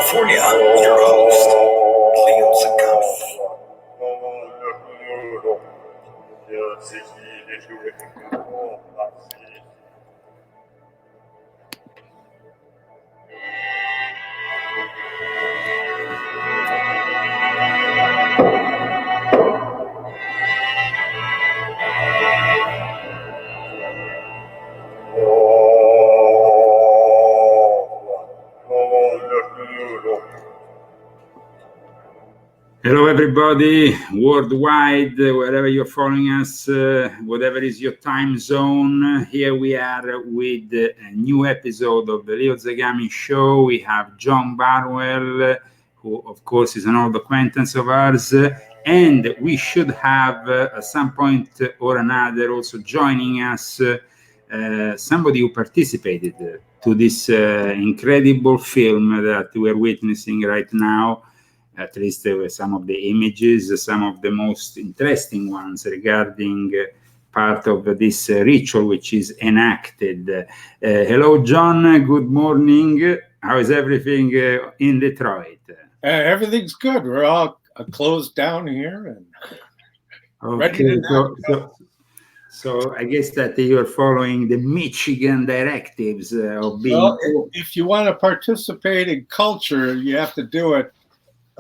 California, your host, Leo Zagami. Hello, everybody, worldwide, wherever you're following us, whatever is your time zone. Here we are with a new episode of the Leo Zagami Show. We have John Barwell, who, of course, is an old acquaintance of ours. And we should have, at some point or another, also joining us, somebody who participated to this incredible film that we're witnessing right now. At least some of the images, some of the most interesting ones regarding part of this ritual which is enacted. Hello, John. Good morning. How is everything in Detroit? Everything's good. We're all closed down here and ready to So I guess that you are following the Michigan directives of being... Well, if you want to participate in culture, you have to do it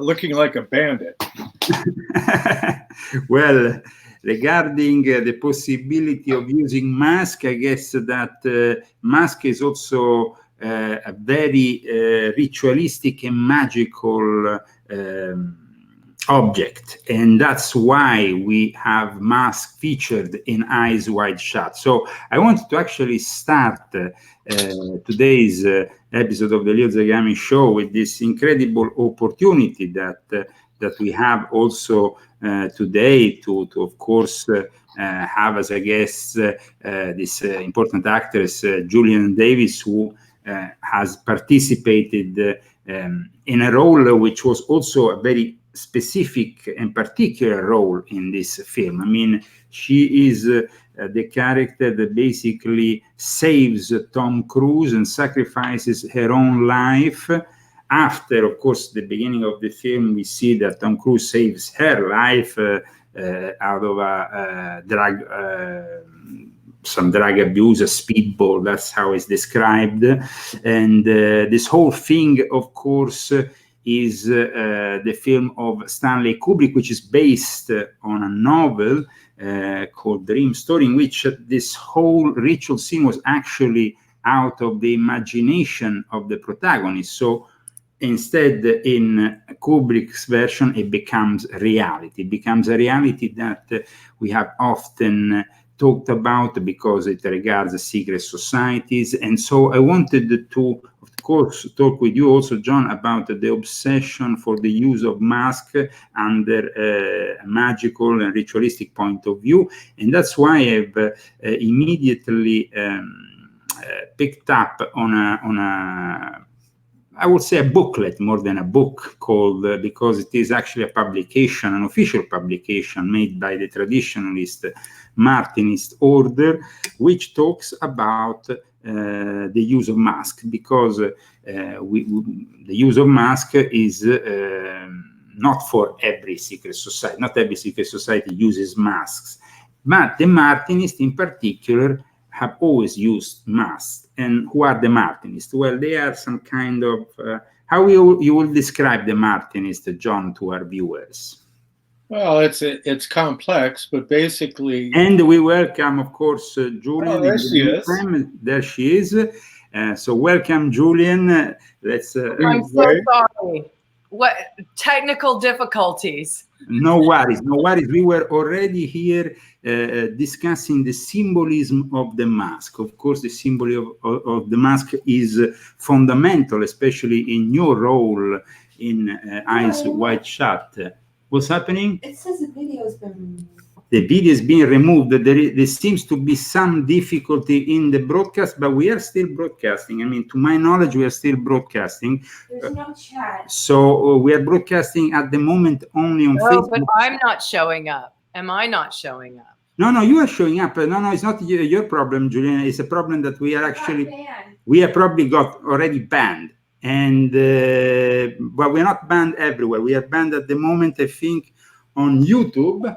looking like a bandit. Well, regarding the possibility of using mask, I guess that mask is also a very ritualistic and magical object, and that's why we have mask featured in Eyes Wide Shut. So I wanted to actually start today's episode of the Leo Zagami Show with this incredible opportunity that we have also today to of course have as a guest this important actress Julienne Davis, who has participated in a role which was also a very specific and particular role in this film. I mean, she is the character that basically saves Tom Cruise and sacrifices her own life. After, of course, the beginning of the film, we see that Tom Cruise saves her life out of some drug abuse, a speedball, that's how it's described. And this whole thing, of course, is the film of Stanley Kubrick, which is based on a novel called Dream Story, in which this whole ritual scene was actually out of the imagination of the protagonist. So instead, in Kubrick's version, it becomes reality. It becomes a reality that we have often talked about because it regards secret societies. And so I wanted to, of course, talk with you also, John, about the obsession for the use of mask under a magical and ritualistic point of view. And that's why I've immediately picked up on a I would say a booklet more than a book, called, because it is actually a publication, an official publication made by the traditionalist Martinist order, which talks about the use of mask, because the use of mask is not for every secret society. Not every secret society uses masks, but the Martinists in particular have always used masks. And who are the Martinists? Well, they are some kind of... how you will describe the Martinists, John, to our viewers? Well, it's complex, but basically... And we welcome, of course, Julienne. Oh, there she is. There she is. So welcome, Julienne. Let's... I'm so sorry. What technical difficulties? No worries, no worries. We were already here discussing the symbolism of the mask. Of course, the symbol of the mask is fundamental, especially in your role in Eyes Wide Shut. What's happening? It says the video has been removed. The video is being removed. There seems to be some difficulty in the broadcast, but we are still broadcasting. I mean, to my knowledge, we are still broadcasting. There's no chat. So we are broadcasting at the moment only on Facebook. But I'm not showing up. Am I not showing up? No, you are showing up. No, it's not your problem, Julienne. It's a problem that we are actually... We have probably got already banned. And but we're not banned everywhere. We are banned at the moment, I think, on YouTube,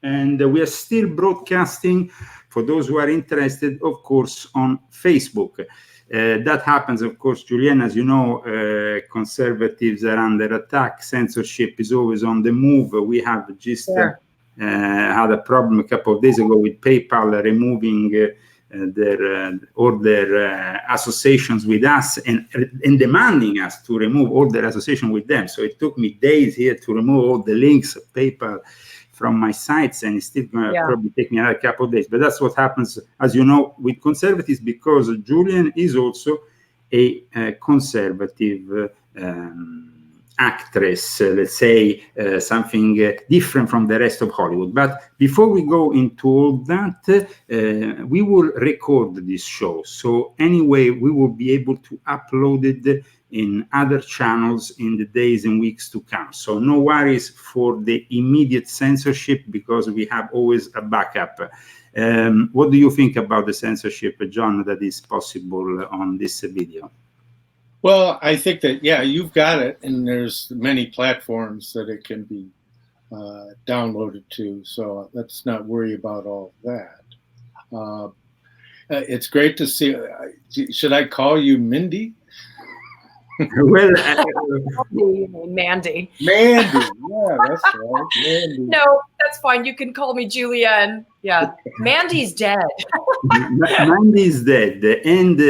and we are still broadcasting, for those who are interested, of course, on Facebook. That happens, of course, Julienne, as you know, conservatives are under attack. Censorship is always on the move. We have just had a problem a couple of days ago with PayPal removing all their associations with us and demanding us to remove all their association with them. So it took me days here to remove all the links of PayPal from my sites, and it's still going to probably take me another couple of days. But that's what happens, as you know, with conservatives, because Julienne is also a conservative actress, let's say, something different from the rest of Hollywood. But before we go into all that, we will record this show. So anyway, we will be able to upload it in other channels in the days and weeks to come. So no worries for the immediate censorship, because we have always a backup. What do you think about the censorship, John, that is possible on this video? Well, I think that, yeah, you've got it, and there's many platforms that it can be downloaded to, so let's not worry about all that. It's great to see. Should I call you Mindy? Well, Mandy. Mandy, yeah, that's right. Mandy. No, that's fine. You can call me Julienne. Yeah, Mandy's dead. Mandy is dead, and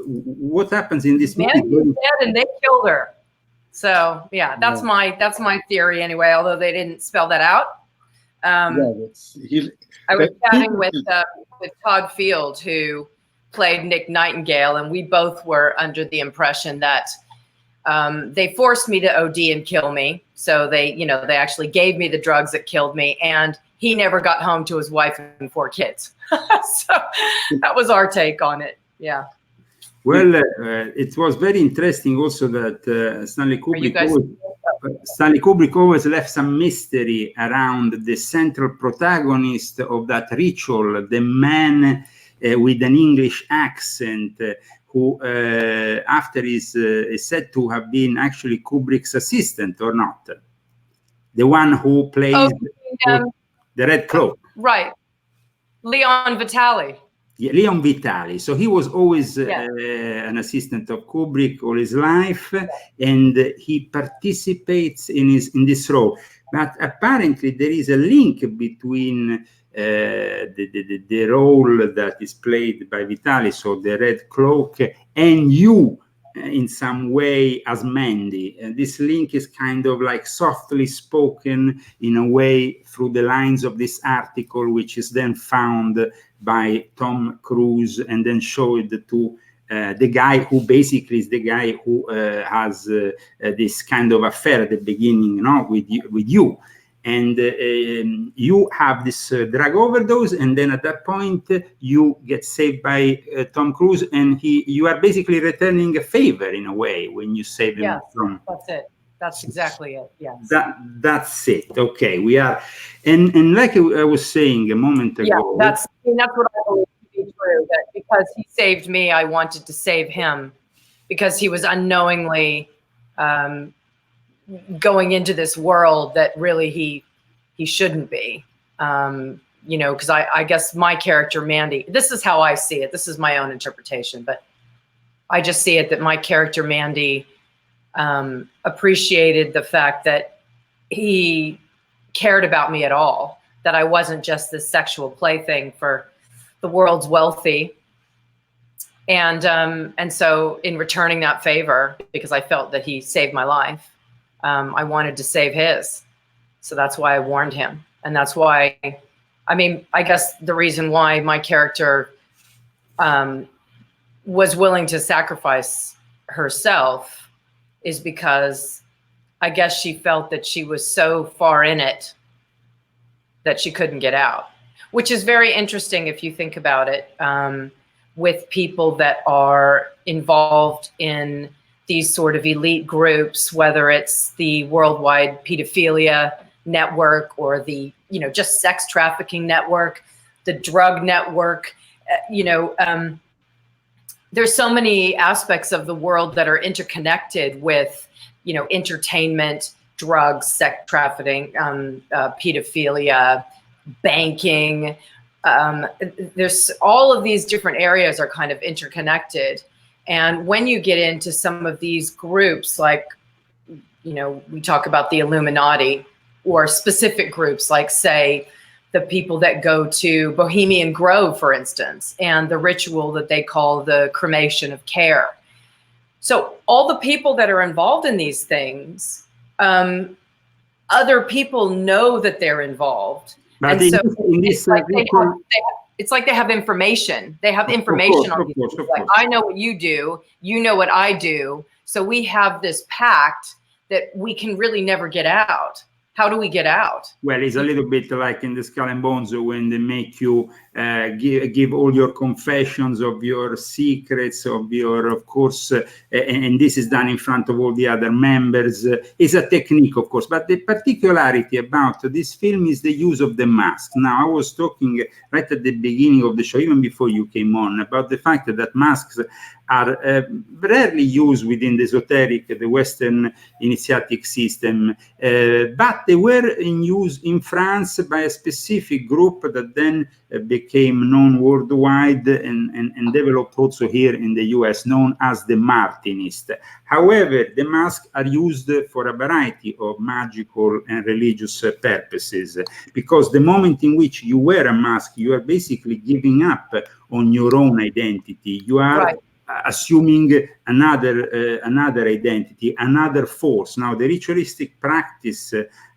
what happens in this movie? Mandy's dead, and they killed her. So yeah, that's my theory anyway. Although they didn't spell that out. I was chatting with Todd Field, who played Nick Nightingale, and we both were under the impression that they forced me to OD and kill me. So they actually gave me the drugs that killed me, and he never got home to his wife and 4 kids. So that was our take on it. Yeah. Well, it was very interesting also that Stanley Kubrick always left some mystery around the central protagonist of that ritual, the man with an English accent, who after is said to have been actually Kubrick's assistant, or not? The one who plays the Red Cloak. Right. Leon Vitali. Yeah, Leon Vitali. So he was always an assistant of Kubrick all his life, and he participates in this role. But apparently there is a link between the role that is played by Vitali, so the Red Cloak, and you in some way as Mandy. And this link is kind of like softly spoken in a way through the lines of this article, which is then found by Tom Cruise and then showed to the guy who basically is the guy who has this kind of affair at the beginning, with you. And you have this drug overdose, and then at that point you get saved by Tom Cruise, and you are basically returning a favor in a way when you save him from. That's it. That's exactly it. Yeah. That's it. Okay, we are, and like I was saying a moment ago. Yeah, that's what I believe to be true. That because he saved me, I wanted to save him, because he was unknowingly going into this world that really he shouldn't be, because I guess my character Mandy, this is how I see it, this is my own interpretation, but I just see it that my character Mandy appreciated the fact that he cared about me at all, that I wasn't just this sexual plaything for the world's wealthy. And so in returning that favor, because I felt that he saved my life, I wanted to save his. So that's why I warned him. And that's why, I guess the reason why my character was willing to sacrifice herself is because I guess she felt that she was so far in it that she couldn't get out, which is very interesting if you think about it, with people that are involved in these sort of elite groups, whether it's the worldwide pedophilia network or the, just sex trafficking network, the drug network, there's so many aspects of the world that are interconnected with, you know, entertainment, drugs, sex trafficking, pedophilia, banking. There's all of these different areas are kind of interconnected. And when you get into some of these groups, like, you know, we talk about the Illuminati, or specific groups, like, say, the people that go to Bohemian Grove, for instance, and the ritual that they call the cremation of care. So all the people that are involved in these things, other people know that they're involved. But and so it's like they have information. They have information on you. Like, I know what you do. You know what I do. So we have this pact that we can really never get out. How do we get out? Well, it's a little bit like in the Skull and Bones, when they make you give all your confessions of your secrets, of course, and this is done in front of all the other members. It's a technique, of course, but the particularity about this film is the use of the mask. Now, I was talking right at the beginning of the show, even before you came on, about the fact that masks are rarely used within the esoteric, the Western initiatic system, but they were in use in France by a specific group that then became known worldwide and developed also here in the US, known as the Martinists. However, the masks are used for a variety of magical and religious purposes, because the moment in which you wear a mask, you are basically giving up on your own identity. You are assuming another identity, another force. Now, the ritualistic practice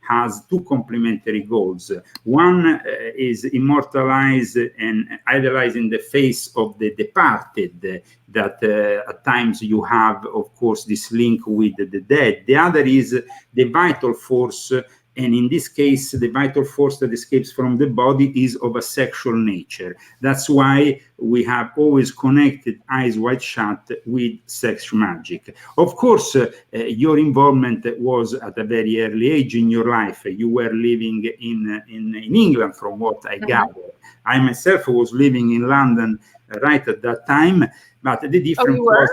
has two complementary goals. One is immortalize and idolize in the face of the departed, that at times you have, of course, this link with the dead. The other is the vital force, and in this case, the vital force that escapes from the body is of a sexual nature. That's why we have always connected Eyes Wide Shut with sex magic. Of course, your involvement was at a very early age in your life. You were living in England, from what I gather. I myself was living in London right at that time, but the difference was...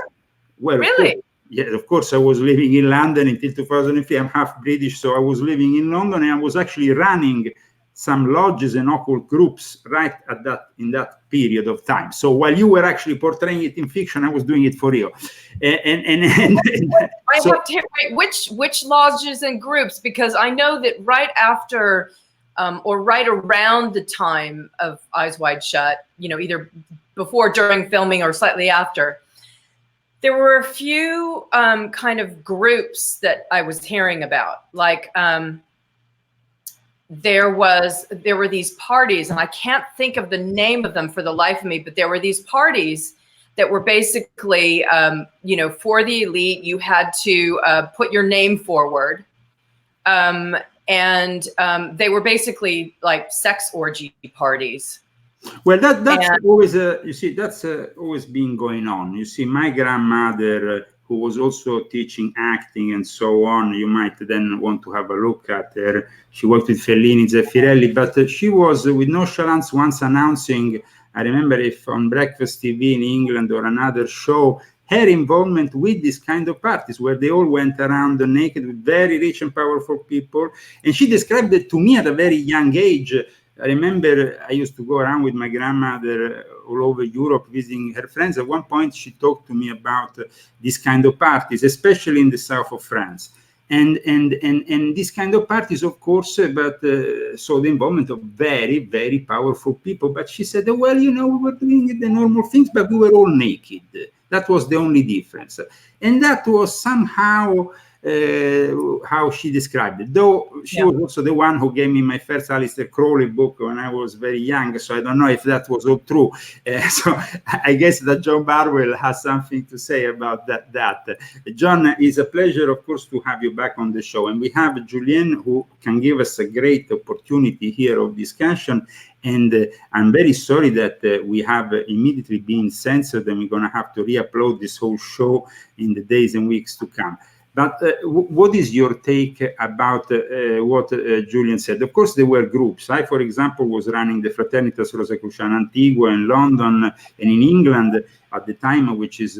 Well, really? Yeah, of course, I was living in London until 2003. I'm half British, so I was living in London, and I was actually running some lodges and occult groups right at in that period of time. So while you were actually portraying it in fiction, I was doing it for real. Which lodges and groups? Because I know that right after or right around the time of Eyes Wide Shut, you know, either before, during filming, or slightly after, there were a few kind of groups that I was hearing about. Like there were these parties, and I can't think of the name of them for the life of me, but there were these parties that were basically, you know, for the elite. You had to put your name forward. And they were basically like sex orgy parties. Well, that's always you see, that's always been going on. You see, my grandmother, who was also teaching acting and so on, you might then want to have a look at her. She worked with Fellini, Zeffirelli, but she was with nonchalance once announcing, I remember, if on Breakfast TV in England or another show, her involvement with this kind of parties where they all went around naked with very rich and powerful people. And she described it to me at a very young age. I remember I used to go around with my grandmother all over Europe visiting her friends. At one point, she talked to me about these kind of parties, especially in the south of France. And these kind of parties, of course, but saw the involvement of very, very powerful people. But she said, well, you know, we were doing the normal things, but we were all naked. That was the only difference. And that was somehow how she described it, though she was also the one who gave me my first Aleister Crowley book when I was very young, so I don't know if that was all true. So I guess that John Barwell has something to say about that. John, it's a pleasure, of course, to have you back on the show, and we have Julienne, who can give us a great opportunity here of discussion. And I'm very sorry that we have immediately been censored, and we're going to have to re-upload this whole show in the days and weeks to come. But what is your take about what Julienne said? Of course, there were groups. I, for example, was running the Fraternitas Rosicruciana Antigua in London and in England. at the time, which is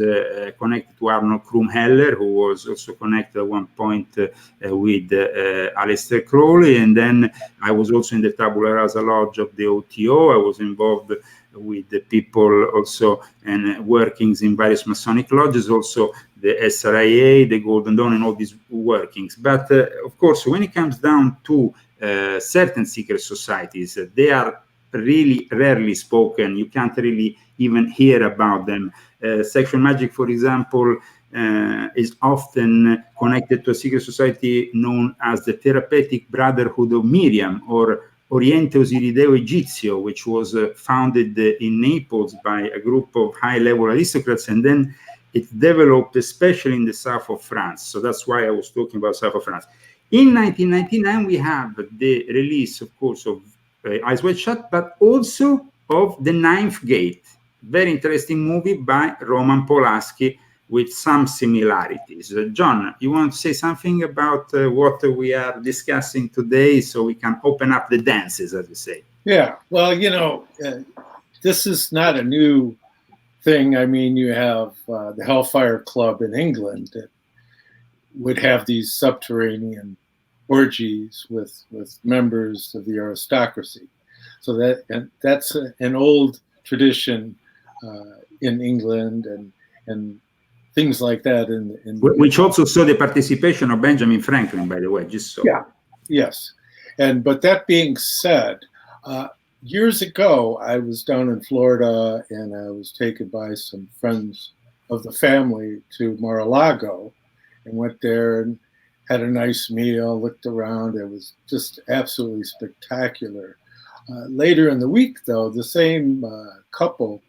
connected to Arnold Krumheller, who was also connected at one point with Aleister Crowley. And then I was also in the Tabula Rasa Lodge of the OTO. I was involved with the people also and workings in various Masonic lodges, also the SRIA, the Golden Dawn, and all these workings. But of course, when it comes down to certain secret societies, they are really rarely spoken. You can't really even hear about them. Sexual magic, for example, is often connected to a secret society known as the Therapeutic Brotherhood of Miriam, or Oriente Osirideo Egizio, which was founded in Naples by a group of high-level aristocrats, and then it developed especially in the south of France. So that's why I was talking about south of France. In 1999, we have the release, of course, of Eyes Wide Shut, but also of The Ninth Gate, very interesting movie by Roman Polanski with some similarities. John, you want to say something about what we are discussing today, so we can open up the dances, as we say? Yeah, well, you know, this is not a new thing. I mean, you have the Hellfire Club in England that would have these subterranean orgies with members of the aristocracy. So that's an old tradition in England and things like that. Which also saw the participation of Benjamin Franklin, by the way, just so. Yeah, yes. But that being said, years ago, I was down in Florida and I was taken by some friends of the family to Mar-a-Lago and went there and had a nice meal, looked around. It was just absolutely spectacular. Later in the week, though, the same couple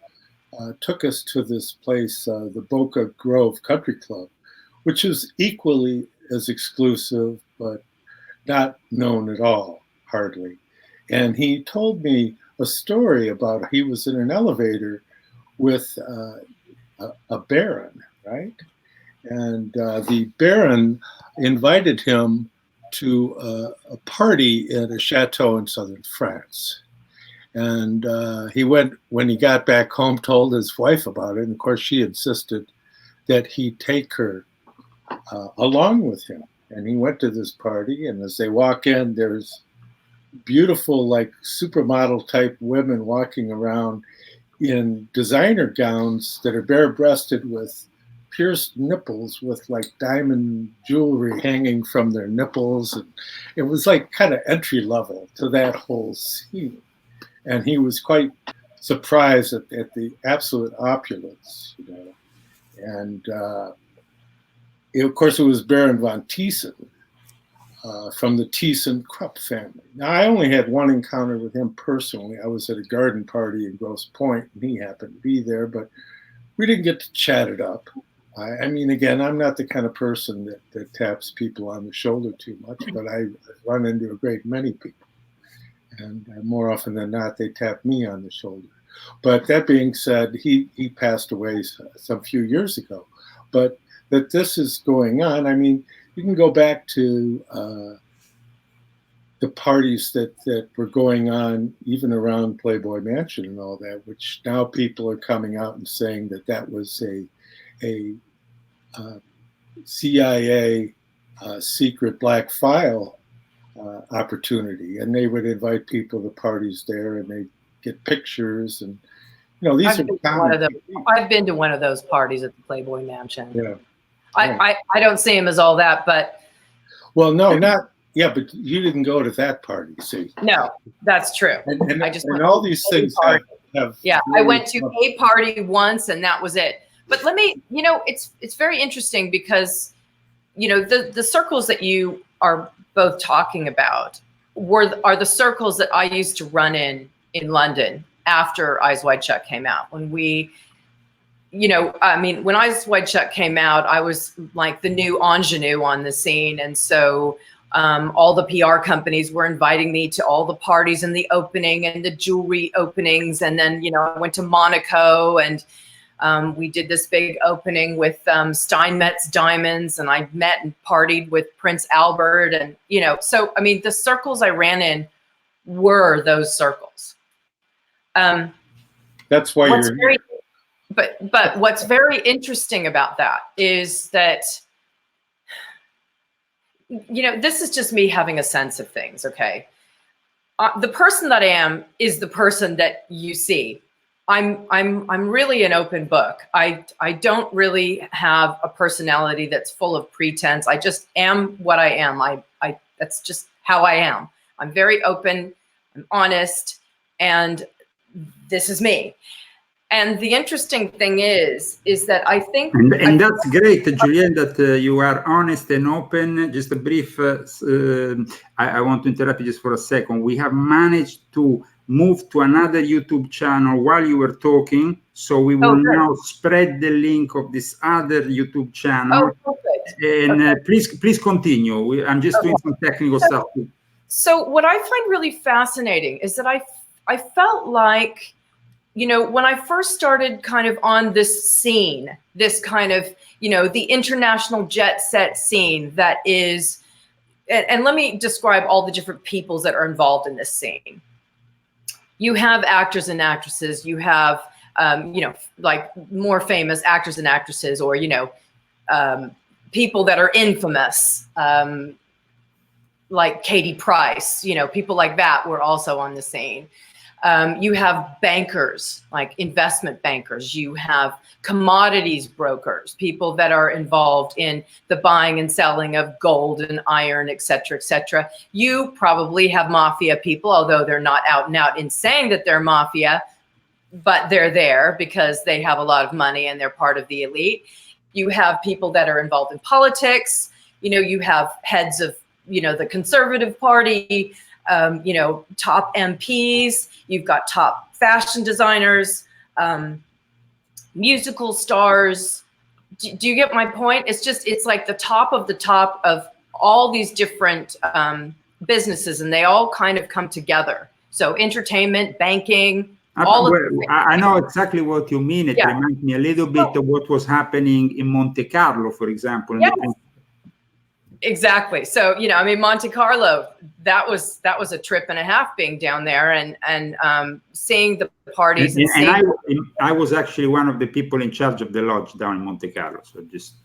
took us to this place, the Boca Grove Country Club, which is equally as exclusive, but not known at all, hardly. And he told me a story about he was in an elevator with a baron, right? And the baron invited him to a party at a chateau in southern France. And he went, when he got back home, told his wife about it. And of course, she insisted that he take her along with him. And he went to this party. And as they walk in, there's beautiful, like supermodel type women walking around in designer gowns that are bare-breasted with pierced nipples with like diamond jewelry hanging from their nipples. And it was like kind of entry level to that whole scene. And he was quite surprised at the absolute opulence, you know. And of course, it was Baron von Thyssen from the Thyssen-Krupp family. Now, I only had one encounter with him personally. I was at a garden party in Grosse Pointe, and he happened to be there, but we didn't get to chat it up. I mean, again, I'm not the kind of person that taps people on the shoulder too much, but I run into a great many people. And more often than not, they tap me on the shoulder. But that being said, he passed away some few years ago. But that this is going on, I mean, you can go back to the parties that were going on even around Playboy Mansion and all that, which now people are coming out and saying that was a CIA secret black file opportunity, and they would invite people to parties there, and they get pictures, and you know these I've been to one of those parties at the Playboy Mansion. Yeah, I don't see him as all that, but well, no, not yeah, but you didn't go to that party, see? No, that's true. And I just and all these things have yeah. I went to a party once, and that was it. But let me, you know, it's very interesting because, you know, the circles that you are both talking about are the circles that I used to run in London after Eyes Wide Shut came out. When we, you know, I mean, when Eyes Wide Shut came out, I was like the new ingenue on the scene. And so all the PR companies were inviting me to all the parties and the opening and the jewelry openings. And then, you know, I went to Monaco and we did this big opening with Steinmetz Diamonds, and I met and partied with Prince Albert. And, you know, so, I mean, the circles I ran in were those circles. That's why you're here. But what's very interesting about that is that, you know, this is just me having a sense of things, okay? The person that I am is the person that you see. I'm really an open book. I don't really have a personality that's full of pretense. I just am what I am. That's just how I am. I'm very open, I'm honest, and this is me. And the interesting thing is that I think... And that's great, Julienne, that you are honest and open. Just a brief, I want to interrupt you just for a second. We have managed to move to another YouTube channel while you were talking. So we will now spread the link of this other YouTube channel. Oh, perfect. And please continue. I'm just doing some technical stuff too. So what I find really fascinating is that I felt like, you know, when I first started kind of on this scene, this kind of, you know, the international jet set scene that is, and let me describe all the different peoples that are involved in this scene. You have actors and actresses, you have, you know, like more famous actors and actresses, or, you know, people that are infamous, like Katie Price, you know, people like that were also on the scene. You have bankers, like investment bankers. You have commodities brokers, people that are involved in the buying and selling of gold and iron, et cetera, et cetera. You probably have mafia people, although they're not out and out in saying that they're mafia, but they're there because they have a lot of money and they're part of the elite. You have people that are involved in politics. You know, you have heads of, you know, the Conservative Party, you know, top MPs, you've got top fashion designers, musical stars. Do you get my point? It's just, it's like the top of all these different businesses, and they all kind of come together. So entertainment, banking, all of I know exactly what you mean. It reminds me a little bit of what was happening in Monte Carlo, for example. Yes. Exactly. So, you know, I mean, Monte Carlo, that was a trip and a half being down there and seeing the parties. I was actually one of the people in charge of the lodge down in Monte Carlo. So just.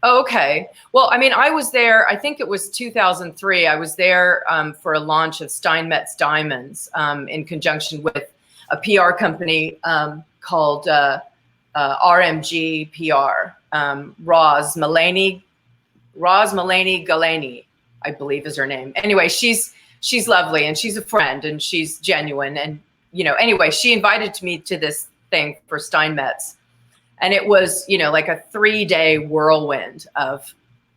Oh, okay. Well, I mean, I was there, I think it was 2003. I was there for a launch of Steinmetz Diamonds in conjunction with a PR company called RMG PR, Roz Mulaney Galani, I believe is her name. Anyway, she's lovely and she's a friend and she's genuine. And, you know, anyway, she invited me to this thing for Steinmetz. And it was, you know, like a 3-day whirlwind of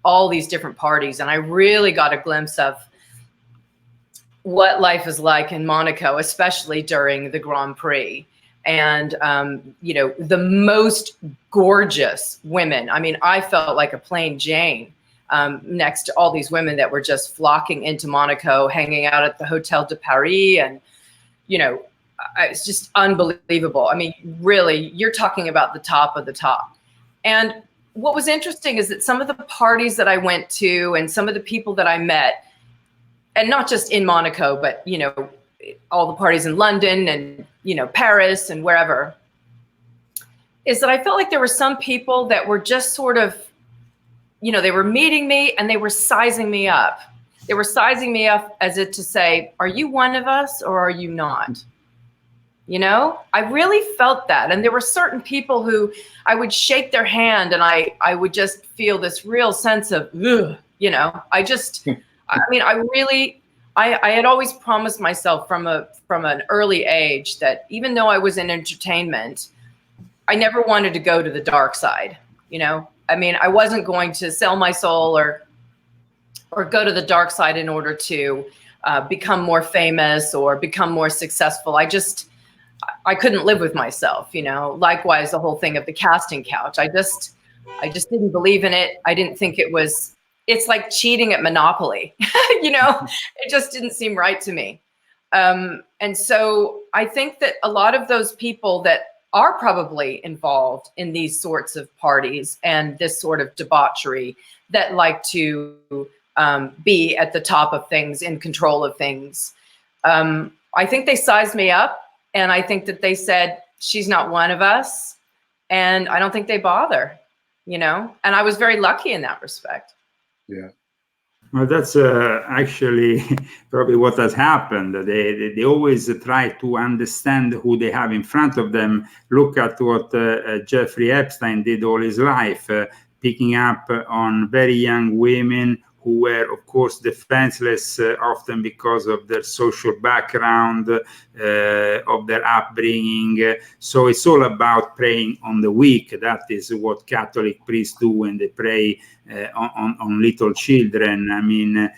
all these different parties. And I really got a glimpse of what life is like in Monaco, especially during the Grand Prix. And, you know, the most gorgeous women. I mean, I felt like a plain Jane. Next to all these women that were just flocking into Monaco, hanging out at the Hotel de Paris. And, you know, it's just unbelievable. I mean, really, you're talking about the top of the top. And what was interesting is that some of the parties that I went to and some of the people that I met, and not just in Monaco, but, you know, all the parties in London and, you know, Paris and wherever, is that I felt like there were some people that were just sort of, you know, they were meeting me and they were sizing me up. They were sizing me up as if to say, are you one of us or are you not? You know, I really felt that. And there were certain people who I would shake their hand and I would just feel this real sense of, ugh, you know, I mean, I had always promised myself from an early age that even though I was in entertainment, I never wanted to go to the dark side, you know? I mean, I wasn't going to sell my soul or go to the dark side in order to become more famous or become more successful. I couldn't live with myself, you know? Likewise, the whole thing of the casting couch. I just didn't believe in it. I didn't think it's like cheating at Monopoly, you know? It just didn't seem right to me. And so I think that a lot of those people that are probably involved in these sorts of parties and this sort of debauchery that like to be at the top of things, in control of things. I think they sized me up and I think that they said, she's not one of us. and I don't think they bother, you know, and I was very lucky in that respect. Yeah. Well, that's actually probably what has happened. They always try to understand who they have in front of them. Look at what Jeffrey Epstein did all his life, picking up on very young women who were, of course, defenseless, often because of their social background, of their upbringing. So it's all about preying on the weak. That is what Catholic priests do when they prey on little children. I mean,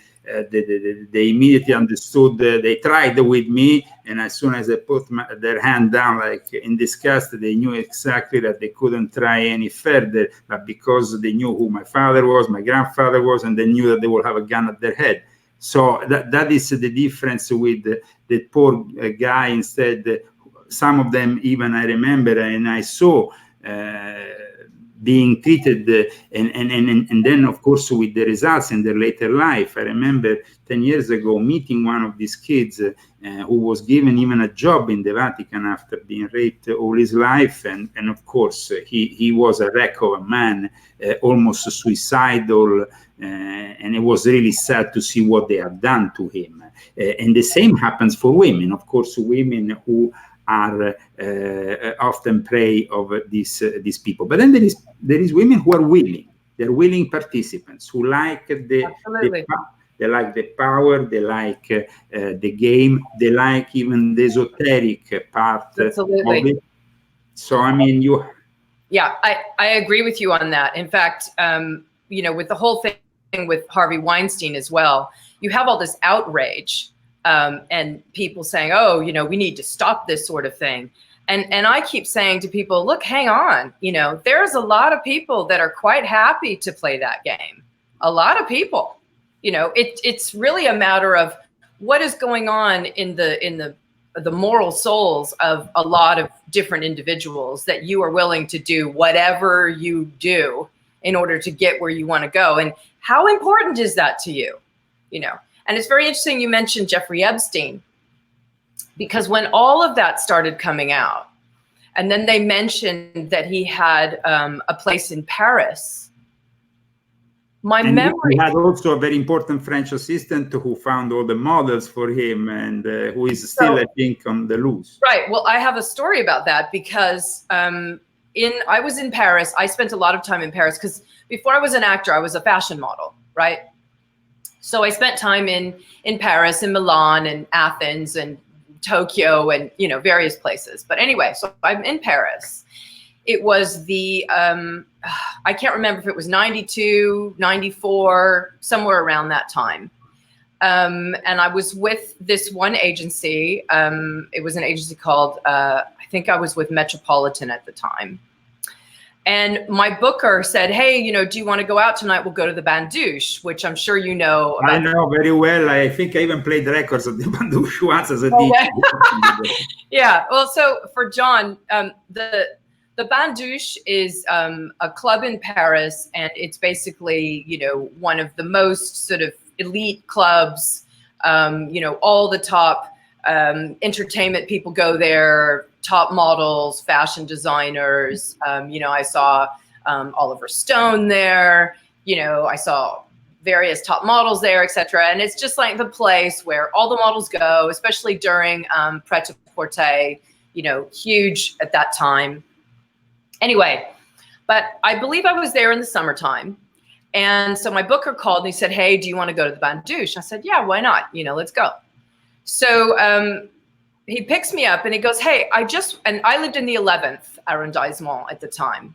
they immediately understood. They tried with me, and as soon as I put their hand down, like in disgust, they knew exactly that they couldn't try any further. But because they knew who my father was, my grandfather was, and they knew that they would have a gun at their head. So that is the difference with the poor guy. Instead, some of them even I remember, and I saw. Being treated, and then of course with the results in their later life. I remember 10 years ago meeting one of these kids who was given even a job in the Vatican after being raped all his life, and of course he was a wreck of a man, almost suicidal, and it was really sad to see what they have done to him. And the same happens for women, of course, women who are often prey of these people. But then there is women who are willing. They're willing participants who like they like the power, they like the game, they like even the esoteric part of it. So I mean, yeah, I agree with you on that. In fact, you know, with the whole thing with Harvey Weinstein as well, you have all this outrage. And people saying, oh, you know, we need to stop this sort of thing. And I keep saying to people, look, hang on, you know, there's a lot of people that are quite happy to play that game. A lot of people, you know, it's really a matter of what is going on in the moral souls of a lot of different individuals that you are willing to do whatever you do in order to get where you want to go. And how important is that to you, you know? And it's very interesting you mentioned Jeffrey Epstein, because when all of that started coming out, and then they mentioned that he had a place in Paris, my memory... He had also a very important French assistant who found all the models for him, and who is still, I think, on the loose. Right. Well, I have a story about that, because I was in Paris. I spent a lot of time in Paris, because before I was an actor, I was a fashion model, right? So I spent time in Paris and Milan and Athens and Tokyo and, you know, various places. But anyway, so I'm in Paris. It was the, I can't remember if it was 92, 94, somewhere around that time. And I was with this one agency. It was an agency called, I think I was with Metropolitan at the time. And my booker said, hey, you know, do you want to go out tonight? We'll go to the Bandouche, which I'm sure you know about. I know very well. I think I even played records at the Bandouche once as a DJ. Yeah. Well, so for John, the Bandouche is a club in Paris, and it's basically, you know, one of the most sort of elite clubs. You know, all the top entertainment people go there. Top models, fashion designers. You know, I saw Oliver Stone there. You know, I saw various top models there, etc. And it's just like the place where all the models go, especially during pret-a-porter. You know, huge at that time. Anyway, but I believe I was there in the summertime. And so my booker called and he said, hey, do you want to go to the Bandouche? I said, yeah, why not? You know, let's go. So he picks me up and he goes, hey, and I lived in the 11th arrondissement at the time.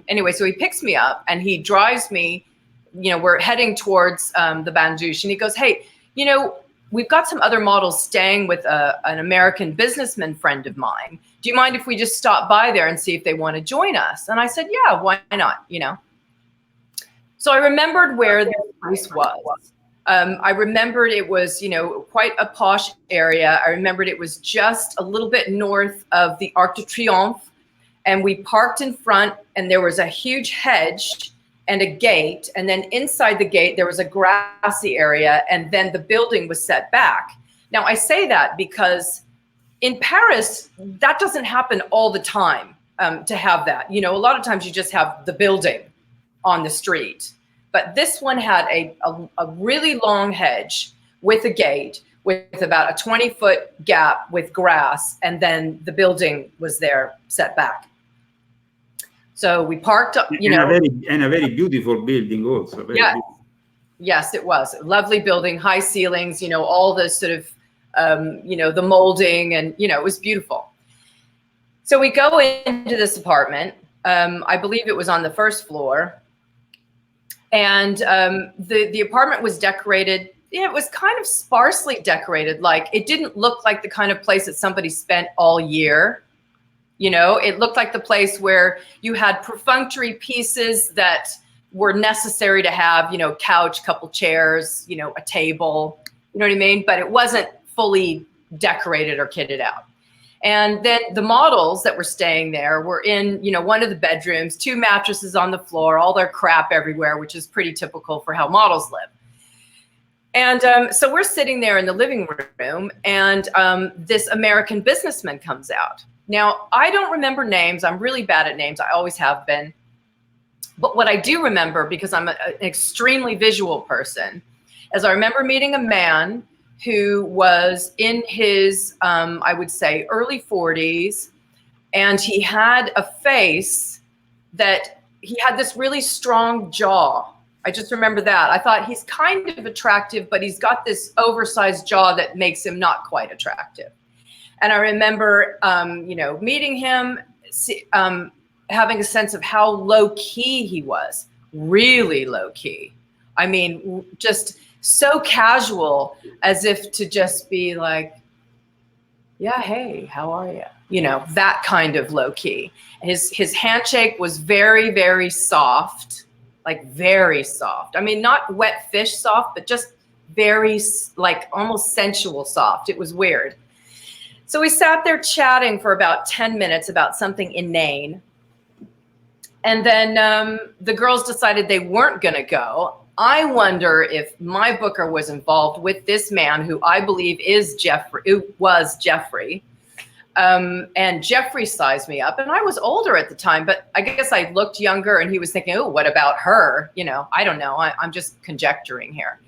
Anyway, so he picks me up and he drives me, you know, we're heading towards the Bandouche, and he goes, hey, you know, we've got some other models staying with an American businessman friend of mine. Do you mind if we just stop by there and see if they want to join us? And I said, yeah, why not, you know? So I remembered where this place was. I remembered it was, you know, quite a posh area. I remembered it was just a little bit north of the Arc de Triomphe, and we parked in front, and there was a huge hedge and a gate, and then inside the gate there was a grassy area, and then the building was set back. Now I say that because in Paris that doesn't happen all the time. to have that. You know, a lot of times you just have the building on the street, but this one had a really long hedge with a gate with about a 20-foot gap with grass, and then the building was there set back. So we parked up, you know. And a very beautiful building also. Yeah. Yes, it was a lovely building, high ceilings, you know, all the sort of, you know, the molding, and, you know, it was beautiful. So we go into this apartment. I believe it was on the first floor. And the apartment was decorated. Yeah, it was kind of sparsely decorated. Like, it didn't look like the kind of place that somebody spent all year. You know, it looked like the place where you had perfunctory pieces that were necessary to have, you know, couch, couple chairs, you know, a table, you know what I mean? But it wasn't fully decorated or kitted out. And then the models that were staying there were in, you know, one of the bedrooms, 2 mattresses on the floor, all their crap everywhere, which is pretty typical for how models live. And so we're sitting there in the living room, and this American businessman comes out. Now, I don't remember names. I'm really bad at names. I always have been. But what I do remember, because I'm an extremely visual person, is I remember meeting a man who was in his, I would say, early 40s, and he had a face that he had this really strong jaw. I just remember that. I thought, he's kind of attractive, but he's got this oversized jaw that makes him not quite attractive. And I remember, you know, meeting him, having a sense of how low key he was, really low key. I mean, just so casual, as if to just be like, yeah, hey, how are you? You know, that kind of low key. His handshake was very, very soft, like very soft. I mean, not wet fish soft, but just very, like, almost sensual soft. It was weird. So we sat there chatting for about 10 minutes about something inane. And then the girls decided they weren't going to go. I wonder if my booker was involved with this man, who I believe is Jeffrey, who was Jeffrey. And Jeffrey sized me up, and I was older at the time, but I guess I looked younger, and he was thinking, oh, what about her? You know, I don't know. I'm just conjecturing here.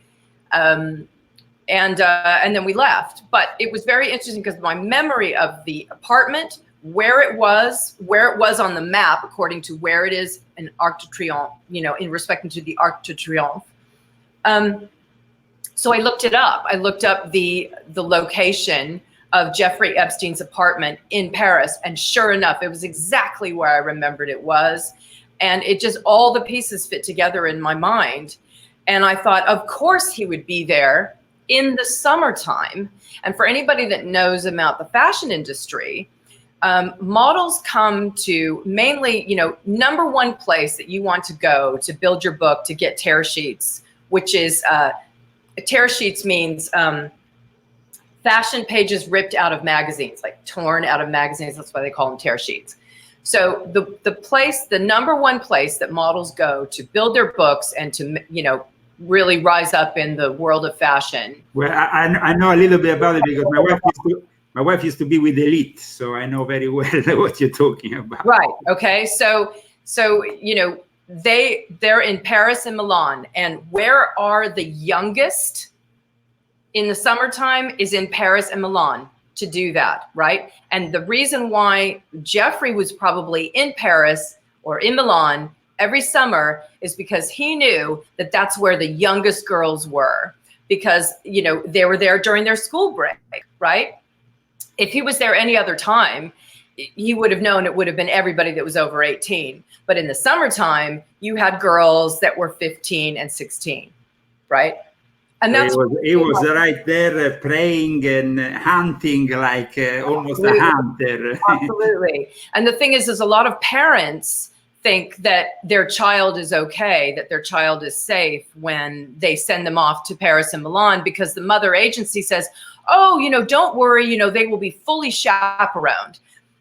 And then we left. But it was very interesting, because my memory of the apartment, where it was on the map, according to where it is in Arc de Triomphe, you know, in respect to the Arc de Triomphe. So I looked it up. I looked up the location of Jeffrey Epstein's apartment in Paris. And sure enough, it was exactly where I remembered it was. And it just, all the pieces fit together in my mind. And I thought, of course he would be there in the summertime. And for anybody that knows about the fashion industry, models come to mainly, you know, number one place that you want to go to build your book, to get tear sheets, which is, tear sheets means fashion pages ripped out of magazines, like torn out of magazines. That's why they call them tear sheets. So the number one place that models go to build their books and to, you know, really rise up in the world of fashion. Well, I know a little bit about it, because my wife used to be with Elite, so I know very well what you're talking about. Right. Okay. So you know, they're in Paris and Milan, and where are the youngest in the summertime is in Paris and Milan to do that, right? And the reason why Jeffrey was probably in Paris or in Milan every summer is because he knew that that's where the youngest girls were, because, you know, they were there during their school break, right? If he was there any other time, he would have known it would have been everybody that was over 18. But in the summertime, you had girls that were 15 and 16, right? And that's he was right there praying and hunting like almost a hunter. Absolutely. And the thing is a lot of parents think that their child is okay, that their child is safe when they send them off to Paris and Milan, because the mother agency says, oh, you know, don't worry, you know, they will be fully chaperoned.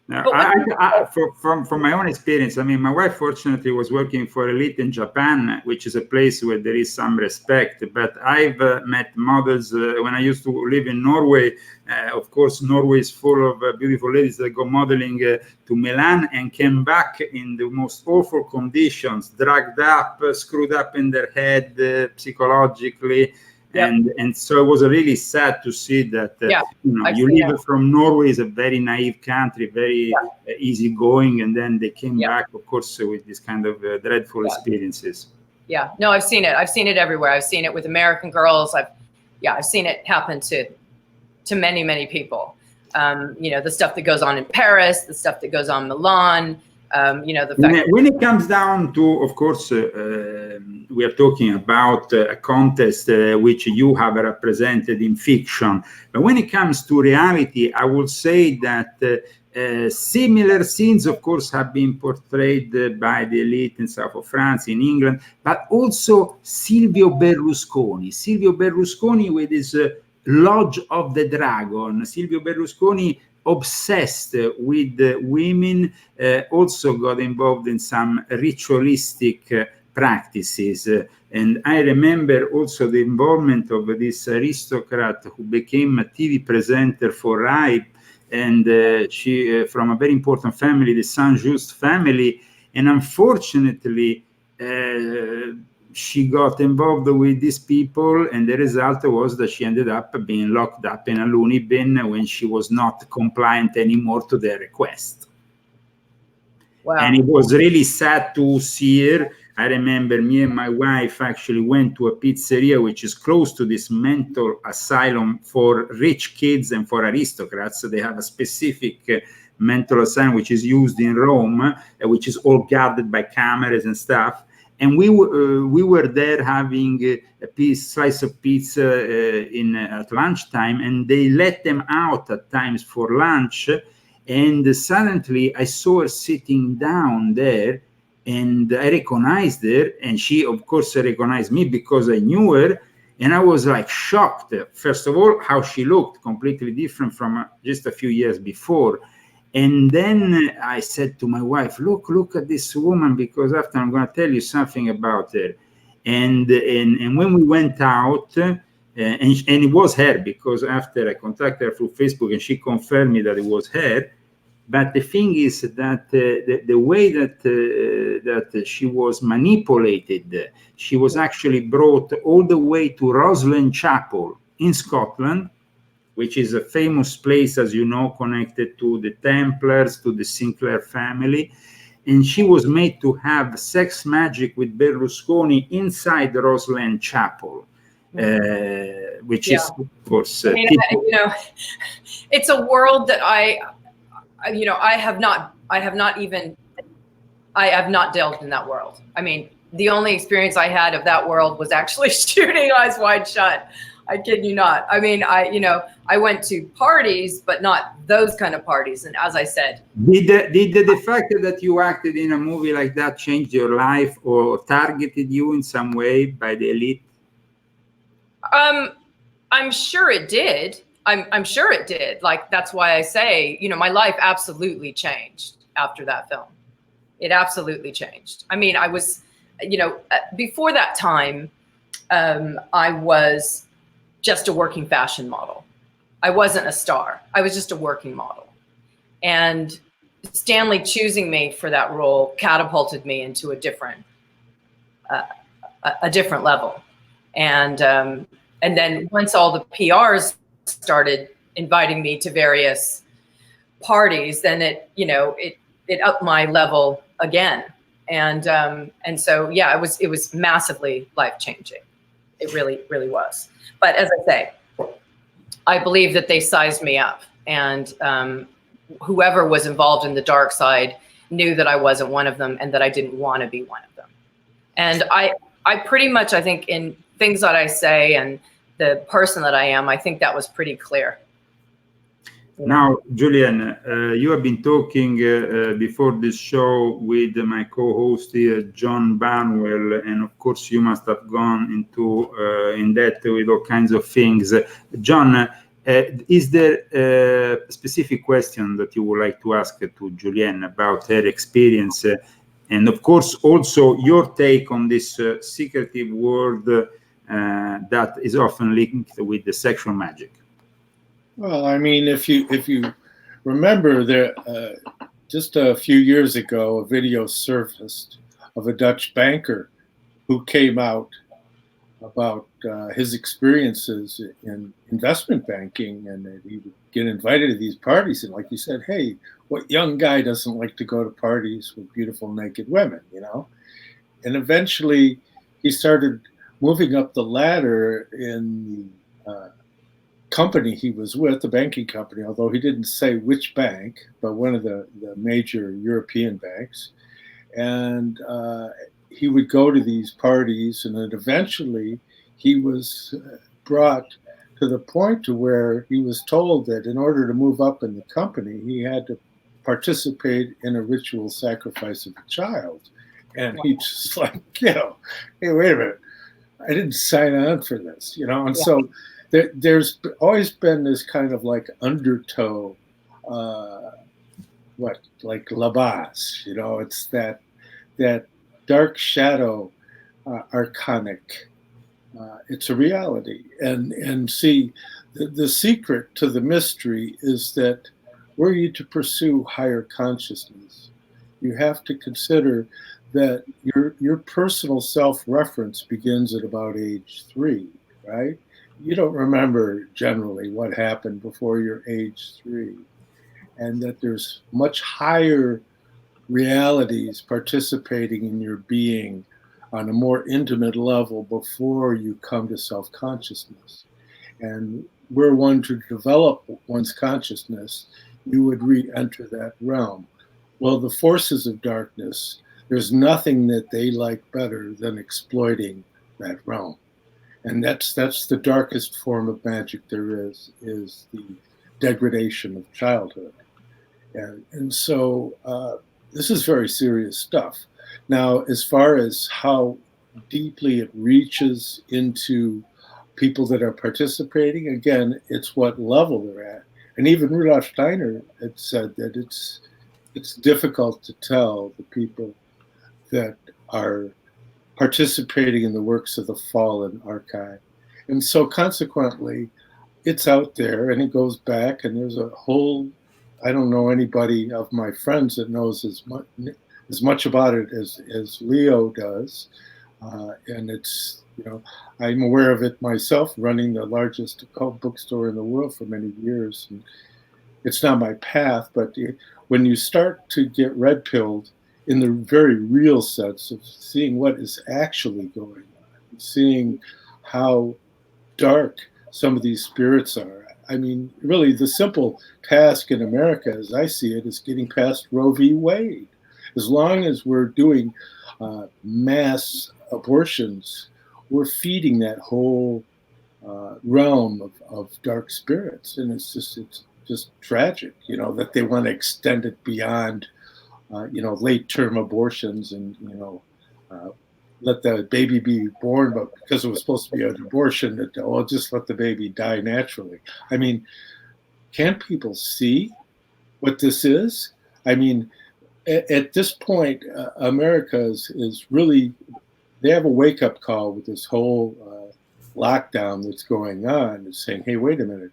From my own experience, I mean, my wife fortunately was working for Elite in Japan, which is a place where there is some respect. But I've met models when I used to live in Norway. Of course, Norway is full of beautiful ladies that go modeling to Milan and came back in the most awful conditions, dragged up, screwed up in their head psychologically. Yep. And so it was really sad to see that you live from Norway, is a very naive country, very easygoing, and then they came back, of course, with this kind of dreadful experiences. Yeah, no, I've seen it. I've seen it everywhere. I've seen it with American girls. I've seen it happen to many, many people. The stuff that goes on in Paris, the stuff that goes on in Milan. The fact when it comes down to, of course, we are talking about a contest which you have represented in fiction. But when it comes to reality, I would say that similar scenes, of course, have been portrayed by the elite in south of France, in England, but also Silvio Berlusconi with his Lodge of the Dragon. Silvio Berlusconi, obsessed with women, also got involved in some ritualistic practices. And I remember also the involvement of this aristocrat who became a TV presenter for Rai, and she from a very important family, the Saint-Just family. And unfortunately, she got involved with these people, and the result was that she ended up being locked up in a loony bin when she was not compliant anymore to their request. Wow. And it was really sad to see her. I remember me and my wife actually went to a pizzeria which is close to this mental asylum for rich kids and for aristocrats. So they have a specific mental asylum which is used in Rome, which is all guarded by cameras and stuff. And we were there having a slice of pizza at lunchtime, and they let them out at times for lunch. And suddenly I saw her sitting down there, and I recognized her, and she, of course, recognized me because I knew her. And I was like shocked, first of all, how she looked, completely different from just a few years before. And then I said to my wife, look at this woman, because after I'm going to tell you something about her. And when we went out, and it was her, because after I contacted her through Facebook and she confirmed me that it was her. But the thing is that the way that she was manipulated, she was actually brought all the way to Roslin Chapel in Scotland, which is a famous place, as you know, connected to the Templars, to the Sinclair family. And she was made to have sex magic with Berlusconi inside the Roslin Chapel, which is, of course... it's a world that I have not delved in that world. I mean, the only experience I had of that world was actually shooting Eyes Wide Shut. I kid you not. I mean, I went to parties, but not those kind of parties. And as I said, did the fact that you acted in a movie like that change your life or targeted you in some way by the elite? I'm sure it did. I'm sure it did. Like, that's why I say, my life absolutely changed after that film. It absolutely changed. I mean, I was, before that time, I was just a working fashion model. I wasn't a star. I was just a working model. And Stanley choosing me for that role catapulted me into a different level. And then once all the PRs started inviting me to various parties, then it upped my level again. And so, yeah, it was massively life-changing. It really, really was. But as I say, I believe that they sized me up, and whoever was involved in the dark side knew that I wasn't one of them and that I didn't want to be one of them. And I pretty much, I think, in things that I say and the person that I am, I think that was pretty clear. Now, Julienne, you have been talking before this show with my co-host here, John Barnwell, and of course you must have gone into in depth with all kinds of things. John, Is there a specific question that you would like to ask to Julienne about her experience, and of course also your take on this secretive world that is often linked with the sexual magic? Well, I mean, if you remember, there just a few years ago, a video surfaced of a Dutch banker who came out about his experiences in investment banking, and that he would get invited to these parties, and like you said, hey, what young guy doesn't like to go to parties with beautiful naked women, you know? And eventually he started moving up the ladder in the company he was with, the banking company, although he didn't say which bank, but one of the major European banks. And he would go to these parties, and then eventually he was brought to the point to where he was told that in order to move up in the company, he had to participate in a ritual sacrifice of a child. And he just like, you know, hey, wait a minute, I didn't sign on for this, you know? And so there's always been this kind of like undertow, like labas, you know, it's that dark shadow, archonic. It's a reality, and see, the secret to the mystery is that were you to pursue higher consciousness, you have to consider that your personal self-reference begins at about age 3, right? You don't remember generally what happened before your age 3, and that there's much higher realities participating in your being on a more intimate level before you come to self-consciousness. And were one to develop one's consciousness, you would re-enter that realm. Well, the forces of darkness, there's nothing that they like better than exploiting that realm. And that's the darkest form of magic there is the degradation of childhood. And so this is very serious stuff. Now, as far as how deeply it reaches into people that are participating, again, it's what level they're at. And even Rudolf Steiner had said that it's difficult to tell the people that are participating in the works of the fallen archive. And so consequently, it's out there and it goes back, and there's a whole, I don't know anybody of my friends that knows as much about it as Leo does. And it's, you know, I'm aware of it myself, running the largest occult bookstore in the world for many years. And it's not my path, but when you start to get red-pilled in the very real sense of seeing what is actually going on, seeing how dark some of these spirits are. I mean, really, the simple task in America, as I see it, is getting past Roe v. Wade. As long as we're doing mass abortions, we're feeding that whole realm of dark spirits, and it's just tragic, you know, that they want to extend it beyond, you know, late-term abortions, and let the baby be born, but because it was supposed to be an abortion, that just let the baby die naturally. I mean, can't people see what this is? I mean, at this point, America is really, they have a wake-up call with this whole lockdown that's going on. It's saying, hey, wait a minute,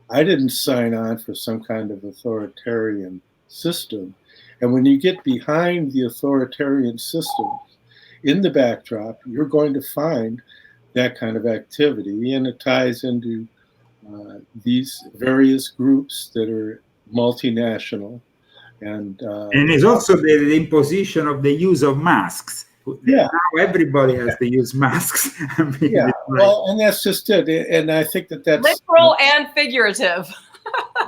I didn't sign on for some kind of authoritarian system. And when you get behind the authoritarian system, in the backdrop, you're going to find that kind of activity, and it ties into these various groups that are multinational. And it's also the imposition of the use of masks. Yeah. Now everybody has to use masks. I mean, yeah, well, and that's just it. And I think that's literal and figurative.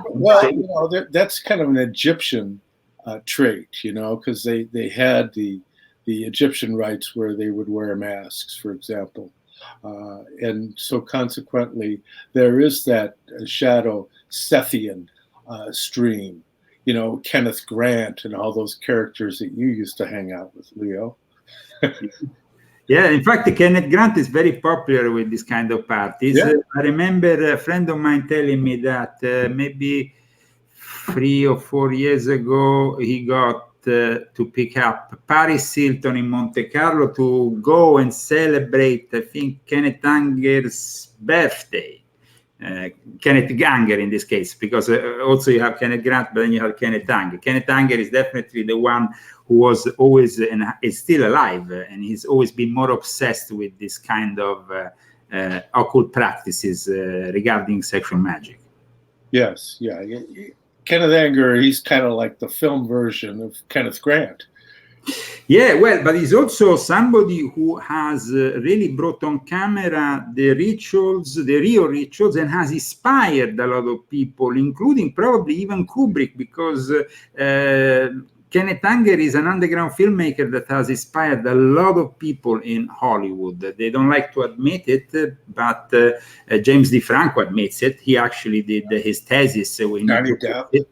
Well, you know, that's kind of an Egyptian trait, you know, because they had the Egyptian rites where they would wear masks, for example. And so consequently, there is that shadow Sethian stream, you know, Kenneth Grant and all those characters that you used to hang out with, Leo. Yeah, in fact, Kenneth Grant is very popular with this kind of parties. Yeah. I remember a friend of mine telling me that maybe 3 or 4 years ago, he got to pick up Paris Hilton in Monte Carlo to go and celebrate, I think, Kenneth Anger's birthday. Kenneth Anger in this case, because also you have Kenneth Grant, but then you have Kenneth Anger. Kenneth Anger is definitely the one who was always and is still alive, and he's always been more obsessed with this kind of occult practices regarding sexual magic. Yes, yeah. Kenneth Anger, he's kind of like the film version of Kenneth Grant. Yeah, well, but he's also somebody who has really brought on camera the rituals, the real rituals, and has inspired a lot of people, including probably even Kubrick, because Kenneth Anger is an underground filmmaker that has inspired a lot of people in Hollywood. They don't like to admit it, but James DeFranco admits it. He actually did his thesis. Johnny Depp.